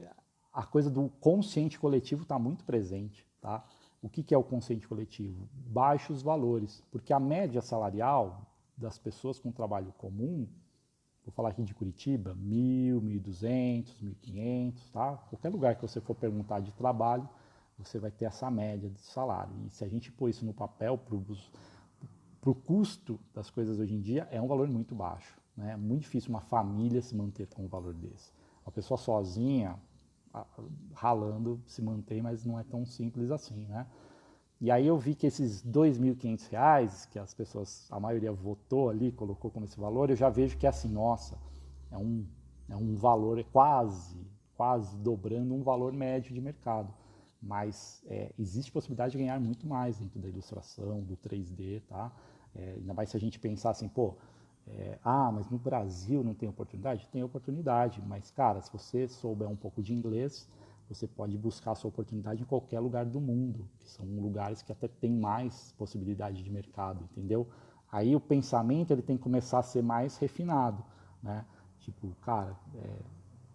a coisa do consciente coletivo está muito presente, tá? O que é o consciente coletivo? Baixos valores, porque a média salarial das pessoas com trabalho comum, vou falar aqui de Curitiba, 1.000, 1.200, 1.500, tá? Qualquer lugar que você for perguntar de trabalho, você vai ter essa média de salário. E se a gente pôr isso no papel, para o custo das coisas hoje em dia, é um valor muito baixo, né? É muito difícil uma família se manter com um valor desse. Uma pessoa sozinha, ralando, se mantém, mas não é tão simples assim, né? E aí eu vi que esses R$ 2.500, que as pessoas, a maioria votou ali, colocou como esse valor, eu já vejo que é assim, nossa, é um valor quase dobrando um valor médio de mercado. Mas existe possibilidade de ganhar muito mais dentro da ilustração, do 3D, tá? Ainda mais se a gente pensar assim, pô, Mas no Brasil não tem oportunidade? Tem oportunidade, mas, cara, se você souber um pouco de inglês, você pode buscar a sua oportunidade em qualquer lugar do mundo, que são lugares que até tem mais possibilidade de mercado, entendeu? Aí o pensamento ele tem que começar a ser mais refinado, né? Tipo, cara,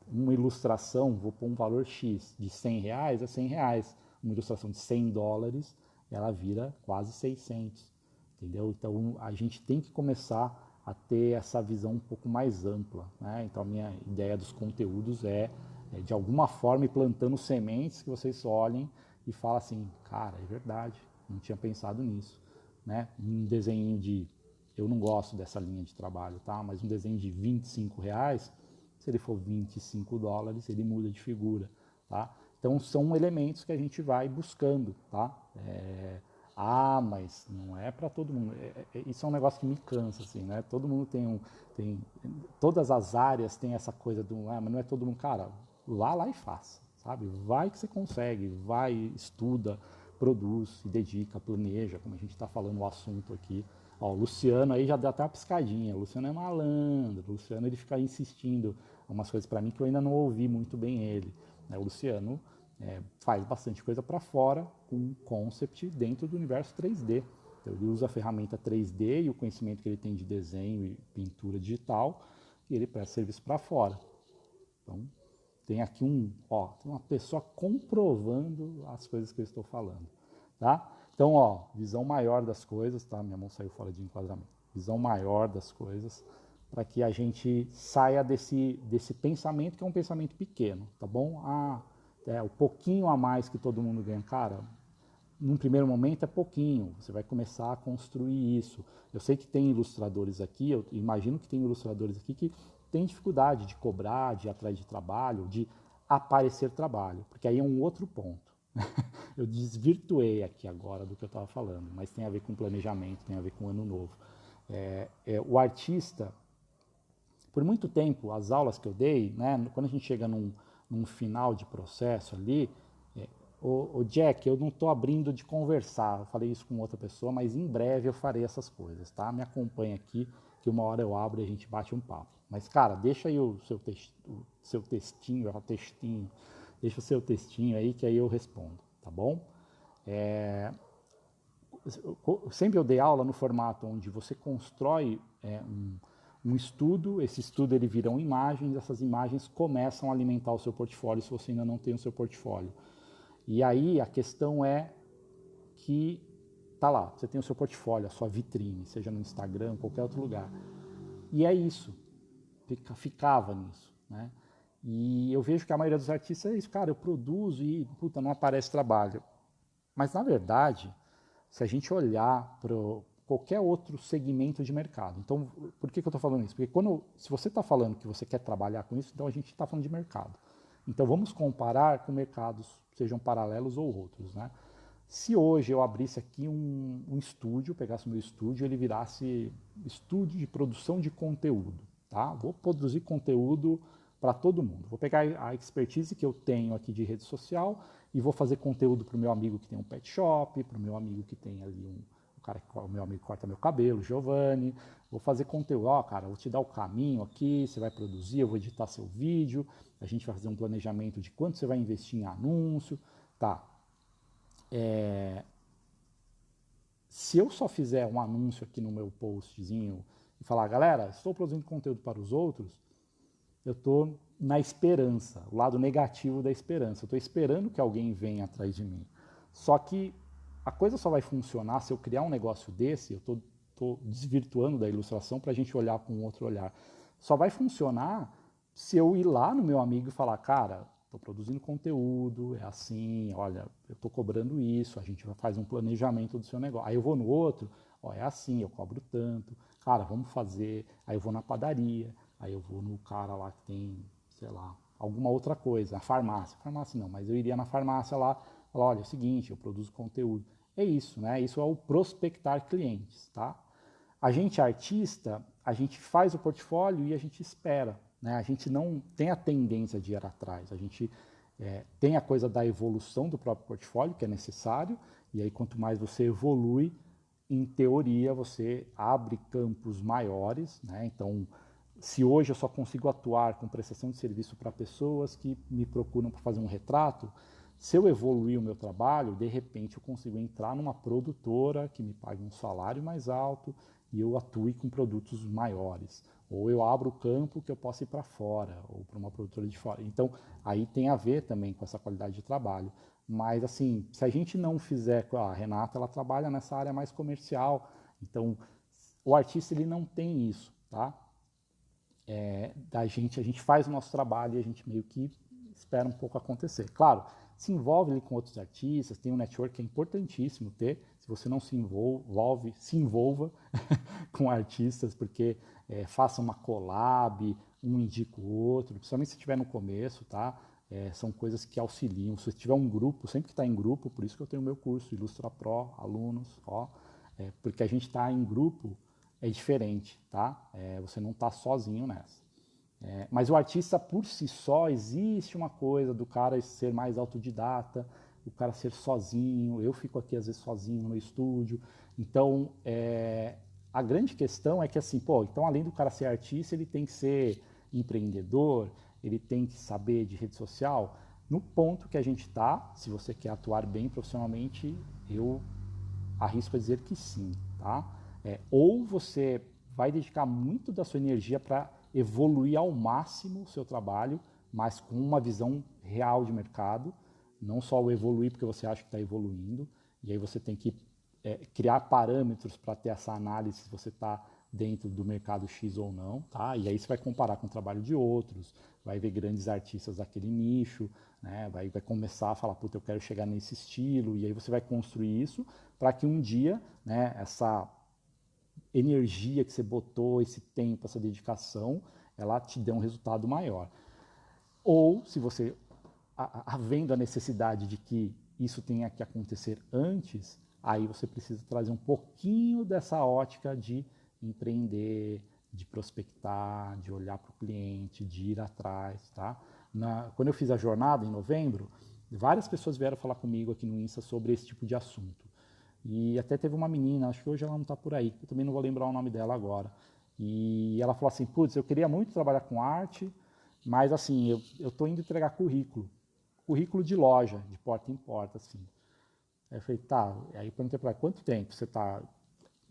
uma ilustração, vou pôr um valor X, de R$ 100 é R$ 100. Uma ilustração de US$ 100, ela vira quase 600, entendeu? Então a gente tem que começar a ter essa visão um pouco mais ampla, né? Então a minha ideia dos conteúdos é de alguma forma ir plantando sementes que vocês olhem e falem assim, cara, é verdade, não tinha pensado nisso, né? Um desenho eu não gosto dessa linha de trabalho, tá? Mas um desenho de R$ 25, se ele for US$ 25, ele muda de figura, tá? Então são elementos que a gente vai buscando, tá? Mas não é para todo mundo. Isso é um negócio que me cansa, assim, né? Todo mundo todas as áreas têm essa coisa mas não é todo mundo. Cara, vá lá e faça, sabe? Vai que você consegue, vai, estuda, produz, se dedica, planeja, como a gente está falando o assunto aqui. Ó, o Luciano aí já deu até uma piscadinha. O Luciano é malandro. O Luciano ele fica insistindo umas coisas para mim que eu ainda não ouvi muito bem ele. Né? O Luciano faz bastante coisa para fora com concept dentro do universo 3D. Então, ele usa a ferramenta 3D e o conhecimento que ele tem de desenho e pintura digital e ele presta serviço para fora. Então, tem aqui tem uma pessoa comprovando as coisas que eu estou falando, tá? Então, visão maior das coisas, tá? Minha mão saiu fora de enquadramento. Visão maior das coisas, para que a gente saia desse pensamento que é um pensamento pequeno, tá bom? O pouquinho a mais que todo mundo ganha, cara, num primeiro momento é pouquinho, você vai começar a construir isso. Eu sei que tem ilustradores aqui, eu imagino que tem ilustradores aqui que têm dificuldade de cobrar, de ir atrás de trabalho, de aparecer trabalho, porque aí é um outro ponto. Eu desvirtuei aqui agora do que eu estava falando, mas tem a ver com planejamento, tem a ver com ano novo. O artista, por muito tempo, as aulas que eu dei, né, quando a gente chega num final de processo ali, o Jack, eu não estou abrindo de conversar, eu falei isso com outra pessoa, mas em breve eu farei essas coisas, tá? Me acompanha aqui, que uma hora eu abro e a gente bate um papo. Mas, cara, deixa aí o seu textinho, deixa o seu textinho aí que aí eu respondo, tá bom? Sempre eu dei aula no formato onde você constrói um estudo, esse estudo ele viram imagens, essas imagens começam a alimentar o seu portfólio se você ainda não tem o seu portfólio. E aí a questão é que tá lá, você tem o seu portfólio, a sua vitrine, seja no Instagram, qualquer outro lugar. E é isso, ficava nisso, né? E eu vejo que a maioria dos artistas é isso, cara, eu produzo e, puta, não aparece trabalho. Mas, na verdade, se a gente olhar para qualquer outro segmento de mercado, então, por que eu estou falando isso? Porque se você está falando que você quer trabalhar com isso, então a gente está falando de mercado. Então, vamos comparar com mercados, sejam paralelos ou outros, né? Se hoje eu abrisse aqui um estúdio, pegasse o meu estúdio, ele virasse estúdio de produção de conteúdo, tá? Vou produzir conteúdo para todo mundo. Vou pegar a expertise que eu tenho aqui de rede social e vou fazer conteúdo para o meu amigo que tem um pet shop, para o meu amigo que tem ali o meu amigo que corta meu cabelo, Giovanni. Vou fazer conteúdo, cara, vou te dar o caminho aqui, você vai produzir, eu vou editar seu vídeo, a gente vai fazer um planejamento de quanto você vai investir em anúncio, tá? Se eu só fizer um anúncio aqui no meu postzinho e falar, galera, estou produzindo conteúdo para os outros, eu estou na esperança, o lado negativo da esperança. Eu estou esperando que alguém venha atrás de mim. Só que a coisa só vai funcionar se eu criar um negócio desse, eu estou desvirtuando da ilustração para a gente olhar com um outro olhar. Só vai funcionar se eu ir lá no meu amigo e falar, cara, estou produzindo conteúdo, é assim, olha, eu estou cobrando isso, a gente faz um planejamento do seu negócio. Aí eu vou no outro, é assim, eu cobro tanto, cara, vamos fazer. Aí eu vou na padaria, aí eu vou no cara lá que tem, sei lá, alguma outra coisa, a farmácia. Farmácia não, mas eu iria na farmácia lá, falar, olha, é o seguinte, eu produzo conteúdo. É isso, né? Isso é o prospectar clientes, tá? A gente artista, a gente faz o portfólio e a gente espera, né? A gente não tem a tendência de ir atrás, a gente tem a coisa da evolução do próprio portfólio, que é necessário, e aí quanto mais você evolui, em teoria, você abre campos maiores, né? Então, se hoje eu só consigo atuar com prestação de serviço para pessoas que me procuram para fazer um retrato, se eu evoluir o meu trabalho, de repente eu consigo entrar numa produtora que me pague um salário mais alto e eu atue com produtos maiores. Ou eu abro o campo que eu possa ir para fora, ou para uma produtora de fora. Então, aí tem a ver também com essa qualidade de trabalho. Mas, assim, se a gente não fizer... A Renata, ela trabalha nessa área mais comercial. Então, o artista, ele não tem isso, tá? A gente faz o nosso trabalho e a gente meio que espera um pouco acontecer. Claro, se envolve ali com outros artistas, tem um network que é importantíssimo ter. Se você não se envolve, se envolva com artistas, porque faça uma collab, um indica o outro, principalmente se estiver no começo, tá? São coisas que auxiliam. Se você tiver um grupo, sempre que está em grupo, por isso que eu tenho o meu curso, Ilustra Pro, alunos, porque a gente está em grupo, é diferente, tá? Você não está sozinho nessa. Mas o artista por si só, existe uma coisa do cara ser mais autodidata, o cara ser sozinho, eu fico aqui às vezes sozinho no estúdio. Então, a grande questão é que assim, então além do cara ser artista, ele tem que ser empreendedor, ele tem que saber de rede social. No ponto que a gente está, se você quer atuar bem profissionalmente, eu arrisco a dizer que sim, tá? Ou você vai dedicar muito da sua energia para evoluir ao máximo o seu trabalho, mas com uma visão real de mercado, não só o evoluir porque você acha que está evoluindo, e aí você tem que criar parâmetros para ter essa análise se você está dentro do mercado X ou não, tá? E aí você vai comparar com o trabalho de outros, vai ver grandes artistas daquele nicho, né? Vai começar a falar, puta, eu quero chegar nesse estilo, e aí você vai construir isso para que um dia, né, essa energia que você botou, esse tempo, essa dedicação, ela te dê um resultado maior. Ou, se você, havendo a necessidade de que isso tenha que acontecer antes, aí você precisa trazer um pouquinho dessa ótica de empreender, de prospectar, de olhar para o cliente, de ir atrás, tá? Quando eu fiz a jornada, em novembro, várias pessoas vieram falar comigo aqui no Insta sobre esse tipo de assunto. E até teve uma menina, acho que hoje ela não está por aí, eu também não vou lembrar o nome dela agora. E ela falou assim, putz, eu queria muito trabalhar com arte, mas assim, eu estou indo entregar currículo de loja, de porta em porta, assim. Aí eu falei, tá, aí eu perguntei para ela, quanto tempo você está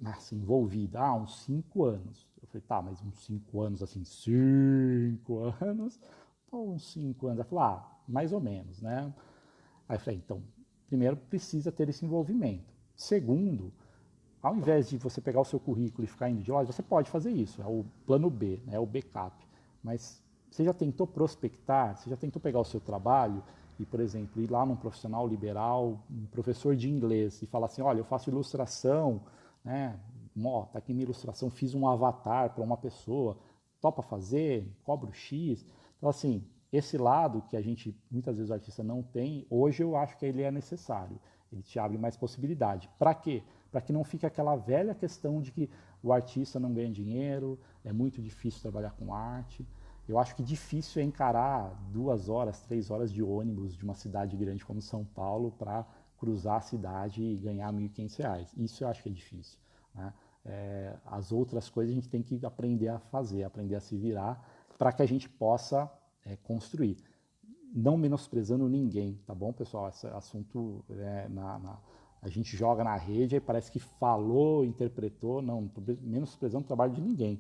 assim, envolvida? Ah, uns 5 anos. Eu falei, tá, mas uns 5 anos, assim, 5 anos? Ou uns 5 anos? Ela falou, mais ou menos, né? Aí eu falei, então, primeiro precisa ter esse envolvimento. Segundo, ao invés de você pegar o seu currículo e ficar indo de loja, você pode fazer isso, é o plano B, né, é o backup. Mas você já tentou prospectar, você já tentou pegar o seu trabalho e, por exemplo, ir lá num profissional liberal, um professor de inglês, e falar assim, olha, eu faço ilustração, né, tá aqui minha ilustração, fiz um avatar para uma pessoa, topa fazer, cobro X. Então, assim, esse lado que a gente, muitas vezes o artista não tem, hoje eu acho que ele é necessário. Ele te abre mais possibilidade. Para quê? Para que não fique aquela velha questão de que o artista não ganha dinheiro, é muito difícil trabalhar com arte. Eu acho que difícil é encarar 2 horas, 3 horas de ônibus de uma cidade grande como São Paulo para cruzar a cidade e ganhar R$ 1.500. Isso eu acho que é difícil, né? As outras coisas a gente tem que aprender a fazer, aprender a se virar para que a gente possa construir. Não menosprezando ninguém, tá bom, pessoal? Esse assunto a gente joga na rede e parece que falou, interpretou, não estou menosprezando o trabalho de ninguém.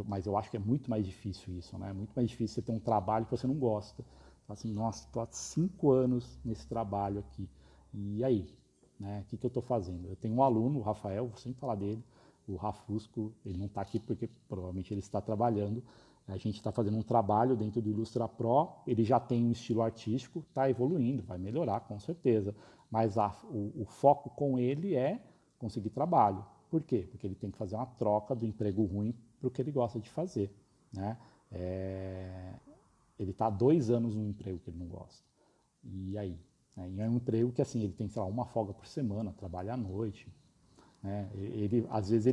Mas eu acho que é muito mais difícil isso, né? Muito mais difícil você ter um trabalho que você não gosta. Assim, nossa, estou há 5 anos nesse trabalho aqui. E aí? Né? O que eu estou fazendo? Eu tenho um aluno, o Rafael, vou sempre falar dele, o Rafusco, ele não está aqui porque provavelmente ele está trabalhando. A gente está fazendo um trabalho dentro do Ilustra Pro, ele já tem um estilo artístico, está evoluindo, vai melhorar com certeza. Mas o foco com ele é conseguir trabalho. Por quê? Porque ele tem que fazer uma troca do emprego ruim para o que ele gosta de fazer, né? Ele está há 2 anos num emprego que ele não gosta. E aí? E é um emprego que assim, ele tem, sei lá, uma folga por semana, trabalha à noite. Né? Às vezes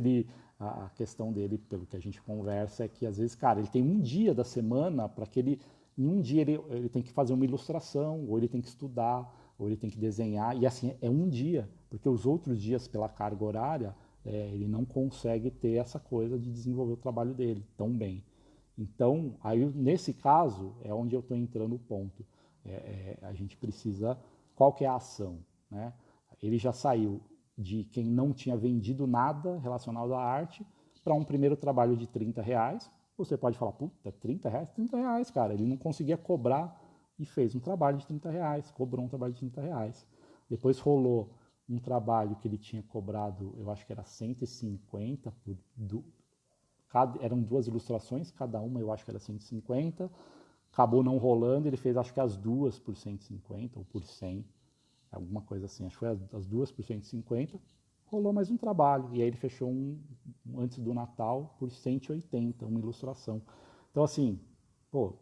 a questão dele, pelo que a gente conversa, é que às vezes, cara, ele tem um dia da semana para que em um dia ele tem que fazer uma ilustração, ou ele tem que estudar, ou ele tem que desenhar, e assim, é um dia, porque os outros dias, pela carga horária, ele não consegue ter essa coisa de desenvolver o trabalho dele tão bem. Então, aí nesse caso, é onde eu estou entrando o ponto. A gente precisa, qual que é a ação, né? Ele já saiu de quem não tinha vendido nada relacionado à arte para um primeiro trabalho de R$ 30. Você pode falar, puta, R$ 30? R$ 30, cara. Ele não conseguia cobrar e fez um trabalho de R$ 30, cobrou um trabalho de R$ 30. Depois rolou um trabalho que ele tinha cobrado, eu acho que era 150 eram 2 ilustrações, cada uma eu acho que era 150. Acabou não rolando, ele fez acho que as duas por 150 ou por 100, alguma coisa assim, acho que foi as duas por 150. Rolou mais um trabalho, e aí ele fechou antes do Natal por 180, uma ilustração. Então assim, pô,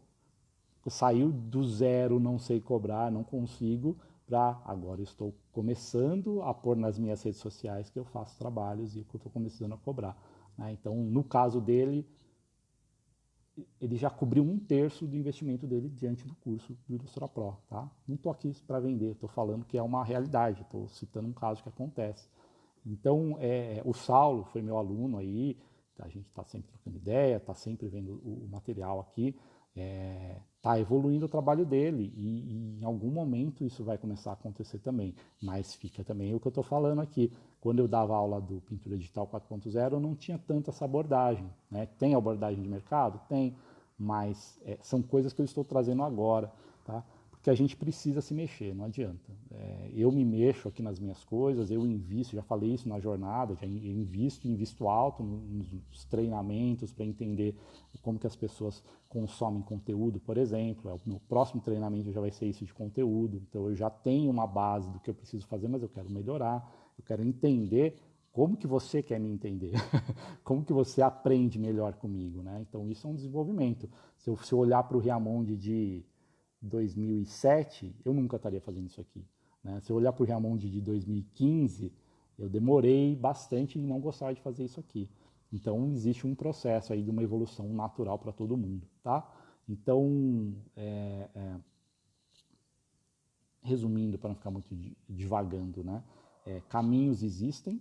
saiu do zero, não sei cobrar, não consigo, para agora eu estou começando a pôr nas minhas redes sociais que eu faço trabalhos e que eu estou começando a cobrar. Né? Então, no caso dele, ele já cobriu 1/3 do investimento dele diante do curso do Illustra Pro. Tá? Não estou aqui para vender, estou falando que é uma realidade, estou citando um caso que acontece. Então, o Saulo foi meu aluno aí, a gente está sempre trocando ideia, está sempre vendo o material aqui, está evoluindo o trabalho dele e em algum momento isso vai começar a acontecer também. Mas fica também o que eu estou falando aqui. Quando eu dava aula do Pintura Digital 4.0, eu não tinha tanto essa abordagem. Né? Tem abordagem de mercado? Tem, mas são coisas que eu estou trazendo agora. Tá? Que a gente precisa se mexer, não adianta. Eu me mexo aqui nas minhas coisas, eu invisto, já falei isso na jornada, já invisto alto nos treinamentos para entender como que as pessoas consomem conteúdo, por exemplo. O meu próximo treinamento já vai ser isso de conteúdo, então eu já tenho uma base do que eu preciso fazer, mas eu quero melhorar, eu quero entender como que você quer me entender, como que você aprende melhor comigo, né? Então isso é um desenvolvimento. Se eu olhar para o Riamonde de 2007, eu nunca estaria fazendo isso aqui. Né? Se eu olhar para o Riamonde de 2015, eu demorei bastante e não gostava de fazer isso aqui. Então, existe um processo aí de uma evolução natural para todo mundo. Tá? Então, resumindo, para não ficar muito divagando, né? Caminhos existem,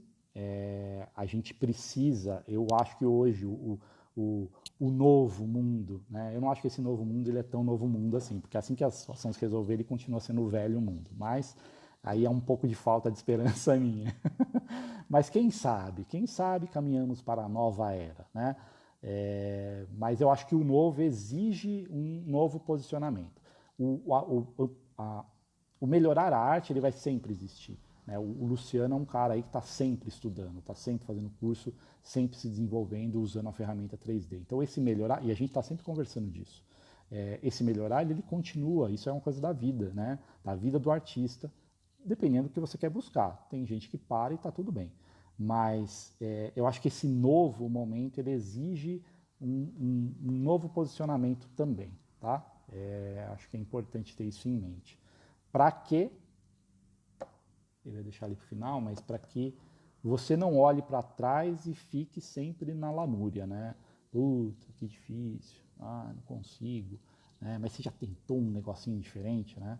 a gente precisa, eu acho que hoje o novo mundo, né? Eu não acho que esse novo mundo ele é tão novo mundo assim, porque assim que a situação se resolver, ele continua sendo o velho mundo, mas aí é um pouco de falta de esperança minha. Mas quem sabe caminhamos para a nova era, né? Mas eu acho que o novo exige um novo posicionamento. O melhorar a arte ele vai sempre existir. Né? O Luciano é um cara aí que está sempre estudando, está sempre fazendo curso, sempre se desenvolvendo, usando a ferramenta 3D. Então esse melhorar, e a gente está sempre conversando disso, esse melhorar ele continua, isso é uma coisa da vida, né? Da vida do artista, dependendo do que você quer buscar. Tem gente que para e está tudo bem. Mas eu acho que esse novo momento ele exige um novo posicionamento também. Tá? Acho que é importante ter isso em mente. Para que, eu ia deixar ali para o final, mas para que você não olhe para trás e fique sempre na lamúria, né? Puta, que difícil, não consigo, né? Mas você já tentou um negocinho diferente, né?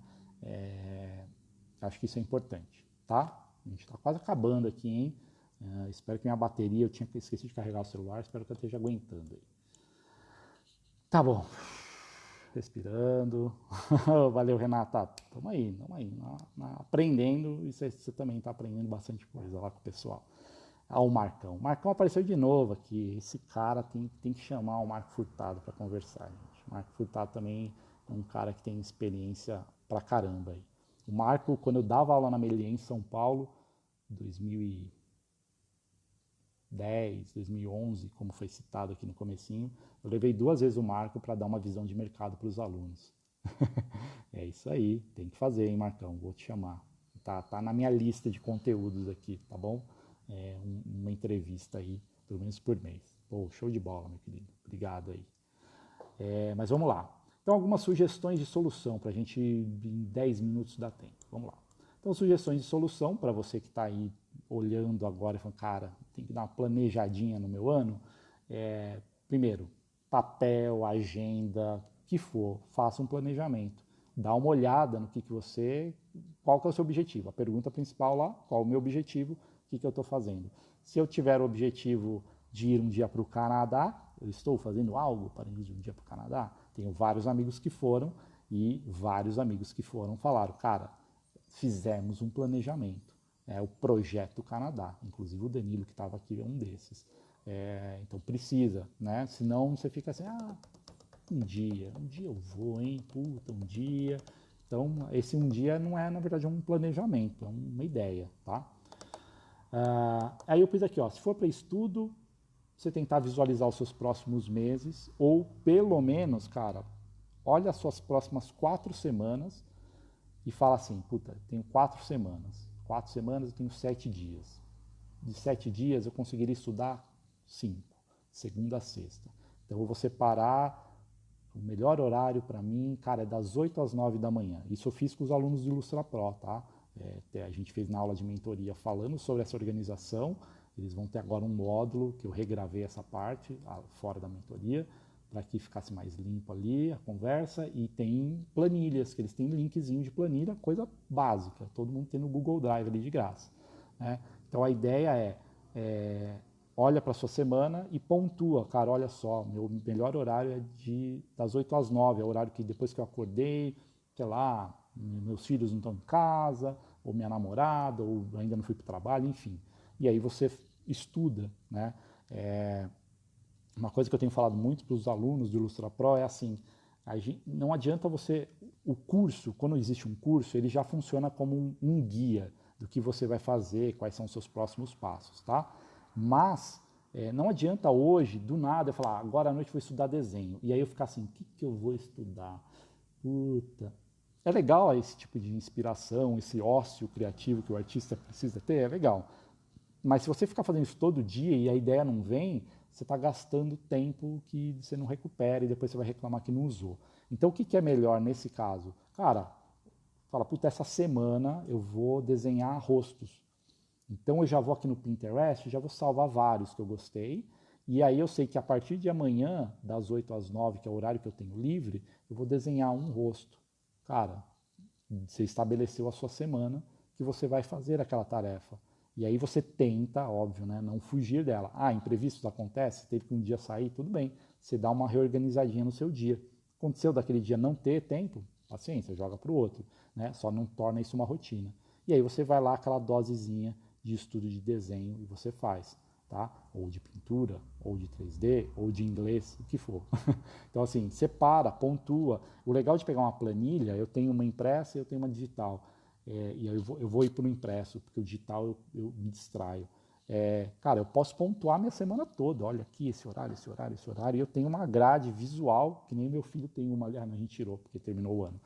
Acho que isso é importante, tá? A gente está quase acabando aqui, hein? Espero que minha bateria, eu tinha esquecido de carregar o celular, espero que eu esteja aguentando aí. Tá bom. Respirando. Valeu, Renata. Tamo aí, aprendendo, e você também está aprendendo bastante coisa lá com o pessoal. O Marcão. O Marcão apareceu de novo aqui. Esse cara tem que chamar o Marco Furtado para conversar, gente. O Marco Furtado também é um cara que tem experiência pra caramba aí. O Marco, quando eu dava aula na Melier em São Paulo, 2010, 2011, como foi citado aqui no comecinho, eu levei 2 vezes o Marco para dar uma visão de mercado para os alunos. É isso aí, tem que fazer, hein, Marcão? Vou te chamar. Tá na minha lista de conteúdos aqui, tá bom? Uma entrevista aí, pelo menos por mês. Pô, show de bola, meu querido. Obrigado aí. Mas vamos lá. Então, algumas sugestões de solução para a gente, em 10 minutos dá tempo. Vamos lá. Então, sugestões de solução para você que está aí olhando agora e falando, cara, tem que dar uma planejadinha no meu ano. Primeiro, papel, agenda, que for, faça um planejamento. dá uma olhada no que você... Qual que é o seu objetivo? A pergunta principal lá, qual é o meu objetivo? O que eu estou fazendo? Se eu tiver o objetivo de ir um dia para o Canadá, eu estou fazendo algo para ir um dia para o Canadá? Tenho vários amigos que foram e vários amigos que foram falaram, cara, fizemos um planejamento, o Projeto Canadá, inclusive o Danilo que estava aqui é um desses. Então precisa, né? Senão você fica assim, um dia eu vou, hein? Puta, um dia. Então esse um dia não é, na verdade, um planejamento, é uma ideia, tá? Aí eu pus aqui, ó, se for para estudo, você tentar visualizar os seus próximos meses, ou pelo menos, cara, olha as suas próximas 4 semanas e fala assim, puta, tenho 4 semanas. 4 semanas eu tenho 7 dias. De 7 dias eu conseguiria estudar 5, segunda a sexta. Então eu vou separar o melhor horário para mim, cara, é das 8 às 9 da manhã. Isso eu fiz com os alunos do Ilustra Pro, tá? A gente fez na aula de mentoria falando sobre essa organização. Eles vão ter agora um módulo que eu regravei essa parte fora da mentoria, para que ficasse mais limpo ali a conversa, e tem planilhas, que eles têm linkzinho de planilha, coisa básica, todo mundo tem no Google Drive ali de graça, né? Então a ideia olha para a sua semana e pontua, cara, olha só, meu melhor horário é das 8 às 9, é o horário que depois que eu acordei, sei lá, meus filhos não estão em casa, ou minha namorada, ou ainda não fui para o trabalho, enfim. E aí você estuda, né? Uma coisa que eu tenho falado muito para os alunos do Ilustra Pro é assim, não adianta você... O curso, quando existe um curso, ele já funciona como um guia do que você vai fazer, quais são os seus próximos passos, tá? Mas não adianta hoje, do nada, eu falar, agora à noite eu vou estudar desenho. E aí eu ficar assim, o que eu vou estudar? Puta... É legal esse tipo de inspiração, esse ócio criativo que o artista precisa ter, é legal. Mas se você ficar fazendo isso todo dia e a ideia não vem, você está gastando tempo que você não recupera e depois você vai reclamar que não usou. Então o que é melhor nesse caso? Cara, fala, puta, essa semana eu vou desenhar rostos. Então eu já vou aqui no Pinterest, já vou salvar vários que eu gostei, e aí eu sei que a partir de amanhã, das 8 às 9, que é o horário que eu tenho livre, eu vou desenhar um rosto. Cara, você estabeleceu a sua semana que você vai fazer aquela tarefa. E aí você tenta, óbvio, né, não fugir dela. Imprevistos acontecem, teve que um dia sair, tudo bem. Você dá uma reorganizadinha no seu dia. Aconteceu daquele dia não ter tempo, paciência, joga para o outro, né? Só não torna isso uma rotina. E aí você vai lá, aquela dosezinha de estudo de desenho e você faz, tá? Ou de pintura, ou de 3D, ou de inglês, o que for. Então assim, separa, pontua. O legal de pegar uma planilha, eu tenho uma impressa e eu tenho uma digital. E aí eu vou ir para o impresso, porque o digital eu me distraio. Cara, eu posso pontuar minha semana toda. Olha aqui, esse horário, esse horário, esse horário. E eu tenho uma grade visual, que nem meu filho tem uma. A gente tirou, porque terminou o ano.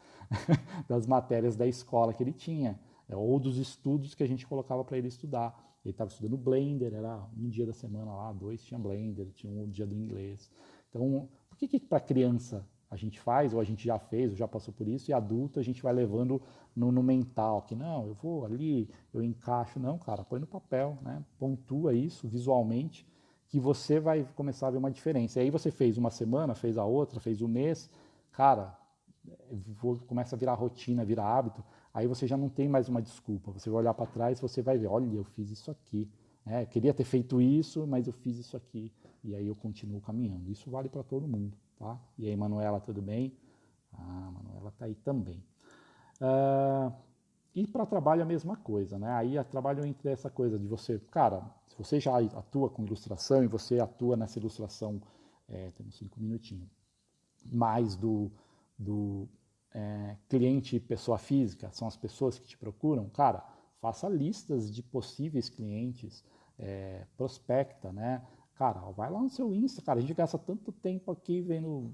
Das matérias da escola que ele tinha. Ou dos estudos que a gente colocava para ele estudar. Ele estava estudando Blender, era um dia da semana lá, 2 tinha Blender, tinha um dia do inglês. Então, por que para criança a gente faz, ou a gente já fez, ou já passou por isso, e adulto a gente vai levando no mental, que não, eu vou ali, eu encaixo. Não, cara, põe no papel, né? Pontua isso visualmente, que você vai começar a ver uma diferença. E aí você fez uma semana, fez a outra, fez um mês, cara, começa a virar rotina, virar hábito, aí você já não tem mais uma desculpa. Você vai olhar para trás e você vai ver, olha, eu fiz isso aqui. Queria ter feito isso, mas eu fiz isso aqui. E aí eu continuo caminhando. Isso vale para todo mundo, tá? E aí, Manuela, tudo bem? Manuela está aí também. E para trabalho a mesma coisa, né? Aí trabalho entre essa coisa de você, cara, se você já atua com ilustração e você atua nessa ilustração, temos 5 minutinhos, mais do cliente pessoa física, são as pessoas que te procuram, cara, faça listas de possíveis clientes, prospecta, né? Cara, vai lá no seu Insta, cara, a gente gasta tanto tempo aqui vendo,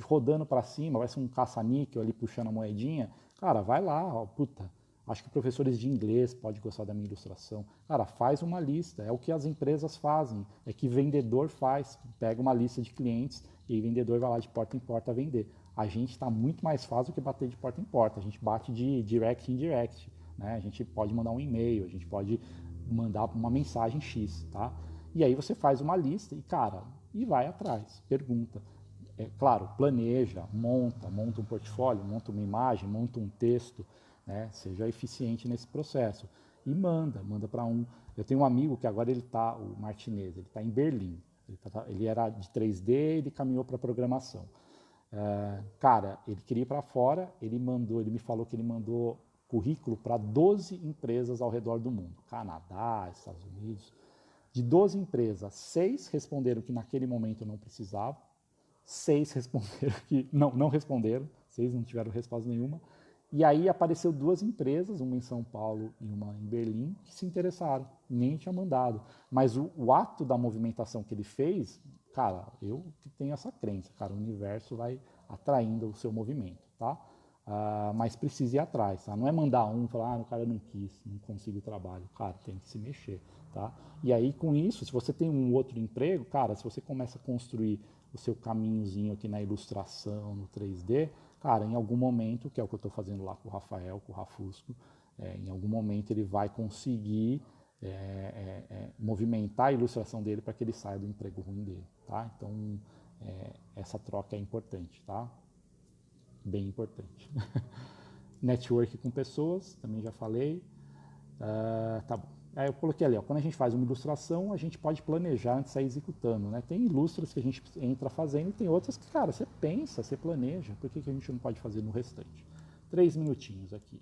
rodando para cima, vai ser um caça-níquel ali puxando a moedinha, cara, vai lá, ó, puta, acho que professores de inglês podem gostar da minha ilustração. Cara, faz uma lista, é o que as empresas fazem, é que vendedor faz, pega uma lista de clientes e aí vendedor vai lá de porta em porta vender. A gente está muito mais fácil do que bater de porta em porta, a gente bate de direct em direct, né? A gente pode mandar um e-mail, a gente pode mandar uma mensagem X, tá? E aí você faz uma lista e, cara, e vai atrás, pergunta. claro, planeja, monta um portfólio, monta uma imagem, monta um texto, né? Seja eficiente nesse processo. E manda para um... Eu tenho um amigo que agora ele está, o Martinez, ele está em Berlim. Ele era de 3D, ele caminhou para programação. Cara, ele queria ir para fora, ele me falou que ele mandou currículo para 12 empresas ao redor do mundo. Canadá, Estados Unidos. De 12 empresas, 6 responderam que naquele momento não precisava, 6 responderam que não responderam, 6 não tiveram resposta nenhuma. E aí apareceu 2 empresas, uma em São Paulo e uma em Berlim, que se interessaram, nem tinha mandado. Mas o ato da movimentação que ele fez, cara, eu que tenho essa crença, cara, o universo vai atraindo o seu movimento, tá? Mas precisa ir atrás, tá? Não é mandar um, falar, o cara não quis, não consigo trabalho. Cara, tem que se mexer, tá? E aí com isso, se você tem um outro emprego, cara, se você começa a construir o seu caminhozinho aqui na ilustração, no 3D, cara, em algum momento, que é o que eu estou fazendo lá com o Rafael, com o Rafusco, em algum momento ele vai conseguir movimentar a ilustração dele para que ele saia do emprego ruim dele, tá? Então, essa troca é importante, tá? Bem importante. Network com pessoas, também já falei. Tá bom. Eu coloquei ali, ó, quando a gente faz uma ilustração, a gente pode planejar antes de sair executando, né? Tem ilustras que a gente entra fazendo e tem outras que, cara, você pensa, você planeja. Por que a gente não pode fazer no restante? 3 minutinhos aqui.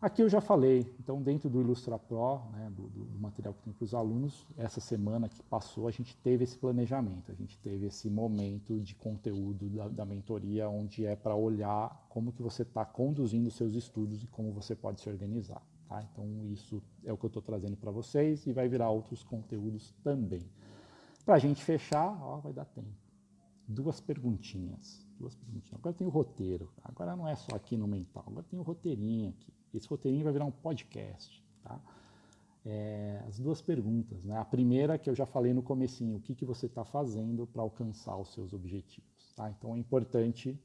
Aqui eu já falei, então dentro do Ilustra Pro, né, do material que tem para os alunos, essa semana que passou a gente teve esse planejamento, a gente teve esse momento de conteúdo da mentoria, onde é para olhar como que você está conduzindo os seus estudos e como você pode se organizar. Tá? Então isso é o que eu estou trazendo para vocês e vai virar outros conteúdos também. Para a gente fechar, ó, vai dar tempo. Duas perguntinhas. Agora tem o roteiro. Agora não é só aqui no mental. Agora tem o roteirinho aqui. Esse roteirinho vai virar um podcast. Tá? As duas perguntas. Né? A primeira que eu já falei no comecinho. O que você está fazendo para alcançar os seus objetivos? Tá? Então é importante...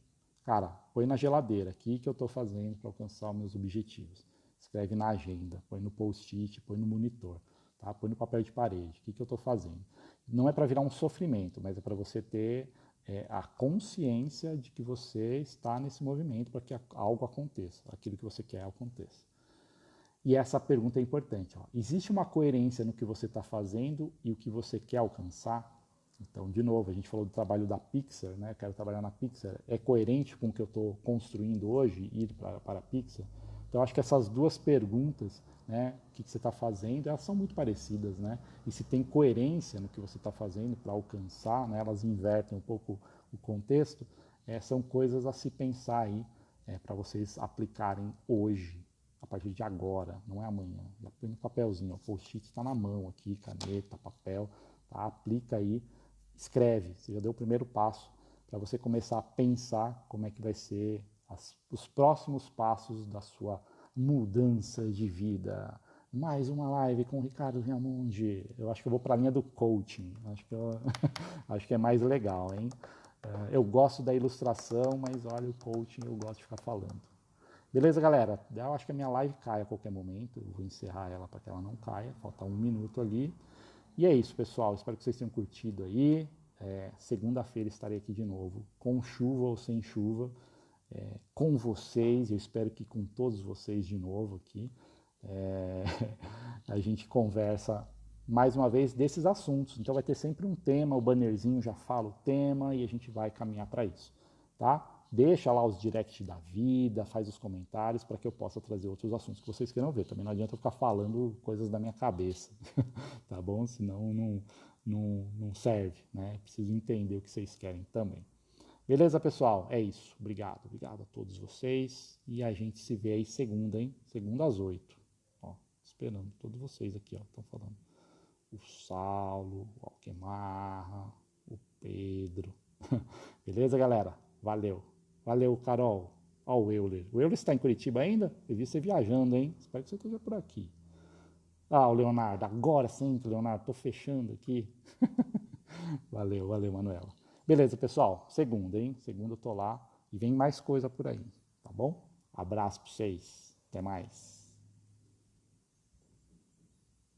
Cara, põe na geladeira. O que eu estou fazendo para alcançar os meus objetivos? Escreve na agenda. Põe no post-it. Põe no monitor. Tá? Põe no papel de parede. O que eu estou fazendo? Não é para virar um sofrimento, mas é para você ter... a consciência de que você está nesse movimento para que algo aconteça, aquilo que você quer aconteça. E essa pergunta é importante. Ó. Existe uma coerência no que você está fazendo e o que você quer alcançar? Então, de novo, a gente falou do trabalho da Pixar, né? Eu quero trabalhar na Pixar. É coerente com o que eu estou construindo hoje, ir para a Pixar? Então, acho que essas duas perguntas, né, o que você está fazendo, elas são muito parecidas, né? E se tem coerência no que você está fazendo para alcançar, né, elas invertem um pouco o contexto, são coisas a se pensar aí para vocês aplicarem hoje, a partir de agora, não é amanhã. Já põe no papelzinho, o post-it está na mão aqui, caneta, papel, tá? Aplica aí, escreve, você já deu o primeiro passo para você começar a pensar como é que vai ser os próximos passos da sua mudança de vida. Mais uma live com o Ricardo Riamundi. Eu acho que eu vou para a linha do coaching. Acho que é mais legal, hein? Eu gosto da ilustração, mas olha, o coaching eu gosto de ficar falando. Beleza, galera? Eu acho que a minha live cai a qualquer momento. Eu vou encerrar ela para que ela não caia. Falta 1 minuto ali. E é isso, pessoal. Espero que vocês tenham curtido aí. Segunda-feira estarei aqui de novo, com chuva ou sem chuva. Com vocês, eu espero que com todos vocês de novo aqui, a gente conversa mais uma vez desses assuntos. Então vai ter sempre um tema, o bannerzinho já fala o tema e a gente vai caminhar para isso, tá? Deixa lá os directs da vida, faz os comentários para que eu possa trazer outros assuntos que vocês queiram ver. Também não adianta eu ficar falando coisas da minha cabeça, tá bom? Senão não serve, né? Preciso entender o que vocês querem também. Beleza, pessoal? É isso. Obrigado a todos vocês. E a gente se vê aí segunda, hein? Segunda às 8. Ó, esperando todos vocês aqui, ó. Estão falando. O Saulo, o Alquemarra, o Pedro. Beleza, galera? Valeu. Valeu, Carol. Ó, o Euler. O Euler está em Curitiba ainda? Eu vi você viajando, hein? Espero que você esteja por aqui. Ah, o Leonardo. Agora sim, Leonardo. Tô fechando aqui. Valeu, Manuela. Beleza, pessoal. Segunda, hein? Segunda eu tô lá e vem mais coisa por aí, tá bom? Abraço pra vocês. Até mais.